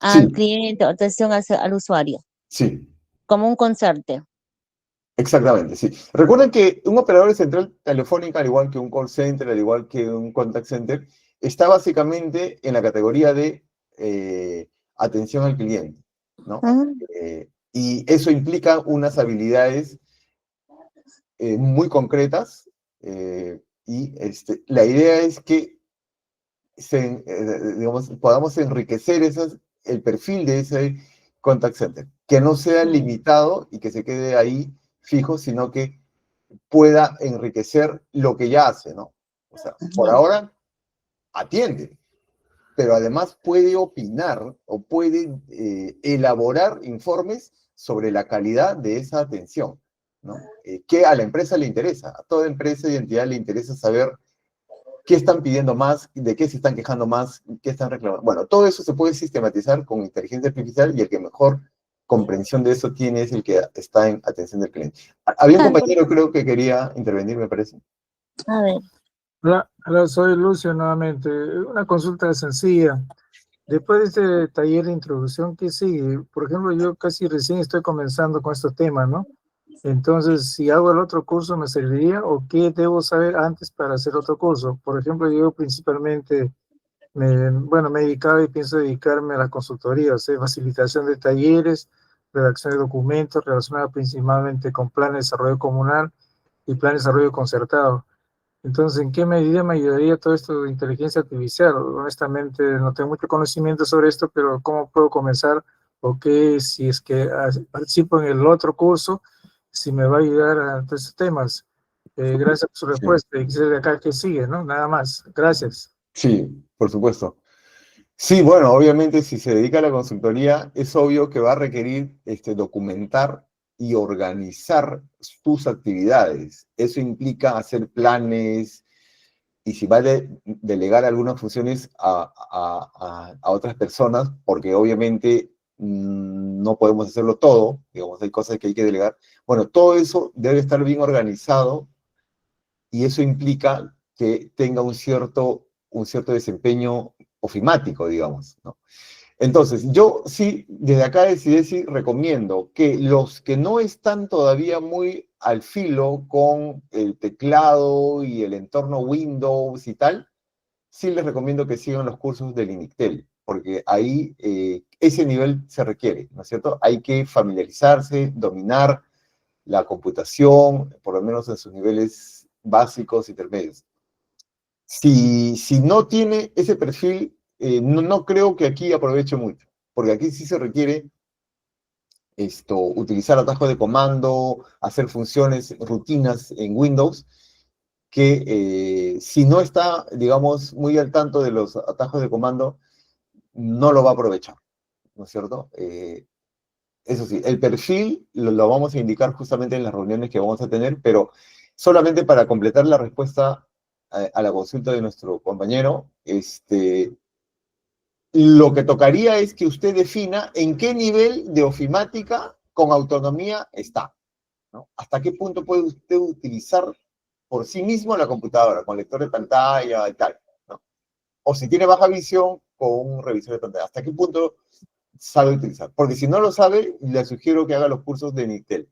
Sí, cliente, atención al usuario, sí, como un consorte. exactamente, sí. Recuerden que un operador de central telefónica, al igual que un call center, al igual que un contact center, está básicamente en la categoría de atención al cliente, ¿no? Ujú. Y eso implica unas habilidades muy concretas y la idea es que digamos, podamos enriquecer el perfil de ese contact center, que no sea limitado y que se quede ahí fijo, sino que pueda enriquecer lo que ya hace, ¿no? O sea, por ahora atiende, pero además puede opinar o puede elaborar informes sobre la calidad de esa atención, ¿no? Que a la empresa le interesa, a toda empresa y entidad le interesa saber qué están pidiendo más, de qué se están quejando más, qué están reclamando. Bueno, todo eso se puede sistematizar con inteligencia artificial y el que mejor comprensión de eso tiene es el que está en atención del cliente. Había un compañero, creo que quería intervenir, me parece. A ver. Hola, hola, soy Lucio nuevamente. Una consulta sencilla. Después de este taller de introducción, ¿qué sigue? Por ejemplo, yo casi recién estoy comenzando con estos temas, ¿no? Entonces, si hago el otro curso, ¿me serviría? ¿O qué debo saber antes para hacer otro curso? Por ejemplo, yo principalmente, me he dedicado y pienso dedicarme a la consultoría, o sea, facilitación de talleres, redacción de documentos relacionados principalmente con plan de desarrollo comunal y plan de desarrollo concertado. Entonces, ¿en qué medida me ayudaría todo esto de inteligencia artificial? Honestamente, no tengo mucho conocimiento sobre esto, pero ¿cómo puedo comenzar? ¿O qué, si es que participo en el otro curso, si me va a ayudar a todos estos temas? Gracias por su Sí. respuesta. Y quisiera de acá que sigue, ¿no? Nada más. Gracias. Sí, por supuesto. Sí, bueno, obviamente si se dedica a la consultoría, es obvio que va a requerir documentar y organizar tus actividades. Eso implica hacer planes y si va a delegar algunas funciones a otras personas, porque obviamente no podemos hacerlo todo, digamos, hay cosas que hay que delegar. Bueno, todo eso debe estar bien organizado y eso implica que tenga un cierto desempeño ofimático, digamos, ¿no? Entonces, yo sí, desde acá de CIDESI recomiendo que los que no están todavía muy al filo con el teclado y el entorno Windows y tal, sí les recomiendo que sigan los cursos del INICTEL, porque ahí ese nivel se requiere, ¿no es cierto? Hay que familiarizarse, dominar la computación, por lo menos en sus niveles básicos, intermedios. Si no tiene ese perfil, no creo que aquí aproveche mucho, porque aquí sí se requiere utilizar atajos de comando, hacer funciones, rutinas en Windows, que si no está, digamos, muy al tanto de los atajos de comando, no lo va a aprovechar, ¿no es cierto? Eso sí, el perfil lo vamos a indicar justamente en las reuniones que vamos a tener, pero solamente para completar la respuesta a la consulta de nuestro compañero, lo que tocaría es que usted defina en qué nivel de ofimática con autonomía está, ¿no? ¿Hasta qué punto puede usted utilizar por sí mismo la computadora, con lector de pantalla y tal, ¿no? O si tiene baja visión, con un revisor de pantalla. ¿Hasta qué punto sabe utilizar? Porque si no lo sabe, le sugiero que haga los cursos de Nitel.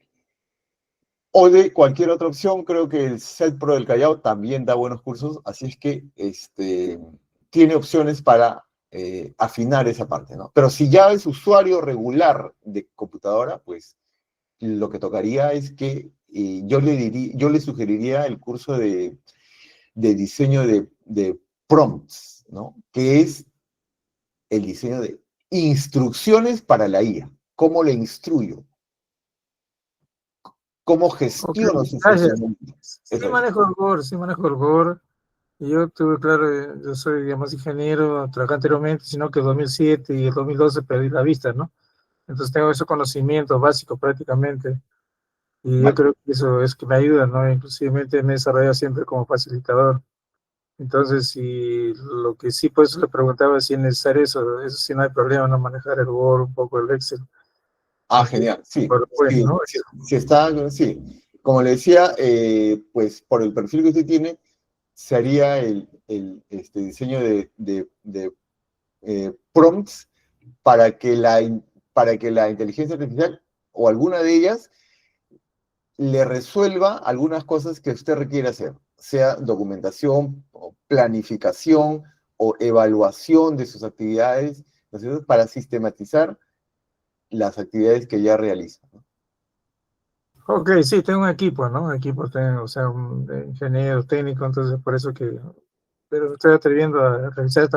o de cualquier otra opción. Creo que el CEDPRO del Callao también da buenos cursos, así es que tiene opciones para afinar esa parte, ¿no? Pero si ya es usuario regular de computadora, pues lo que tocaría es que yo le sugeriría el curso de diseño de prompts, ¿no? Que es el diseño de instrucciones para la IA. ¿Cómo le instruyo? ¿Cómo Ok, gestiono su gracias. funcionamiento? Sí Eso es. manejo el Word, sí manejo el Word. Y yo tuve, claro, yo soy, digamos, ingeniero, trabajé anteriormente, sino que en 2007 y el 2012 perdí la vista, ¿no? Entonces tengo esos conocimientos básicos prácticamente. Y yo Vale. creo que eso es que me ayuda, ¿no? Inclusive me he desarrollado siempre como facilitador. Entonces, si lo que sí, pues le preguntaba si es necesario eso sí no hay problema, ¿no? Manejar el Word, un poco el Excel, Genial, sí. PowerPoint, Sí, ¿no? sí está, sí. Como le decía, pues por el perfil que usted tiene, se haría el diseño de prompts para que para que la inteligencia artificial o alguna de ellas le resuelva algunas cosas que usted requiere hacer, sea documentación, o planificación o evaluación de sus actividades, ¿no es cierto?, para sistematizar las actividades que ya realiza, ¿no? Ok, sí, tengo un equipo, ¿no? Un equipo, tengo, o sea, un ingeniero técnico, entonces por eso que, pero me estoy atreviendo a realizar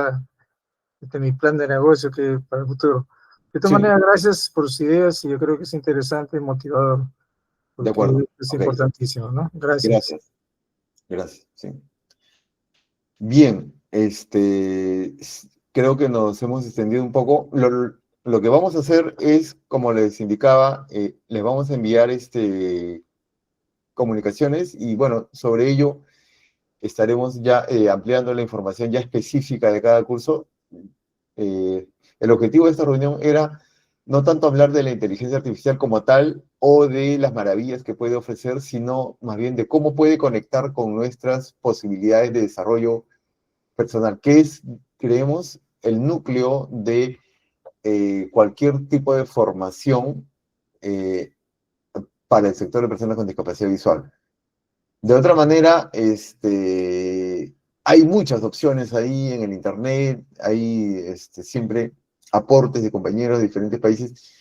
mi plan de negocio que para el futuro. De todas Sí, maneras, gracias por sus ideas y yo creo que es interesante y motivador, de porque acuerdo. es Ok, importantísimo, ¿no? Gracias. gracias. Gracias, sí. Bien, creo que nos hemos extendido un poco. Lo que vamos a hacer es, como les indicaba, les vamos a enviar comunicaciones y bueno, sobre ello estaremos ya ampliando la información ya específica de cada curso. El objetivo de esta reunión era no tanto hablar de la inteligencia artificial como tal o de las maravillas que puede ofrecer, sino más bien de cómo puede conectar con nuestras posibilidades de desarrollo personal, que es, creemos, el núcleo de cualquier tipo de formación eh, para el sector de personas con discapacidad visual. De otra manera, hay muchas opciones ahí en el Internet, hay siempre aportes de compañeros de diferentes países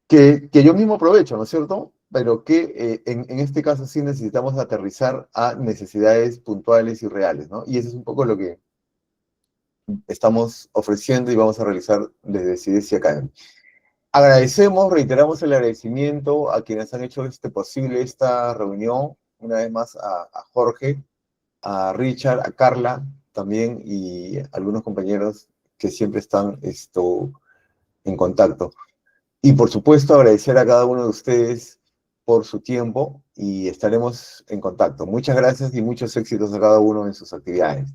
que yo mismo aprovecho, ¿no es cierto? Pero que en este caso sí necesitamos aterrizar a necesidades puntuales y reales, ¿no? Y eso es un poco lo que estamos ofreciendo y vamos a realizar desde CIDESI Academy. Agradecemos, reiteramos el agradecimiento a quienes han hecho posible esta reunión, una vez más a Jorge, a Richard, a Carla también y algunos compañeros que siempre están en contacto. Y por supuesto agradecer a cada uno de ustedes por su tiempo y estaremos en contacto. Muchas gracias y muchos éxitos a cada uno en sus actividades.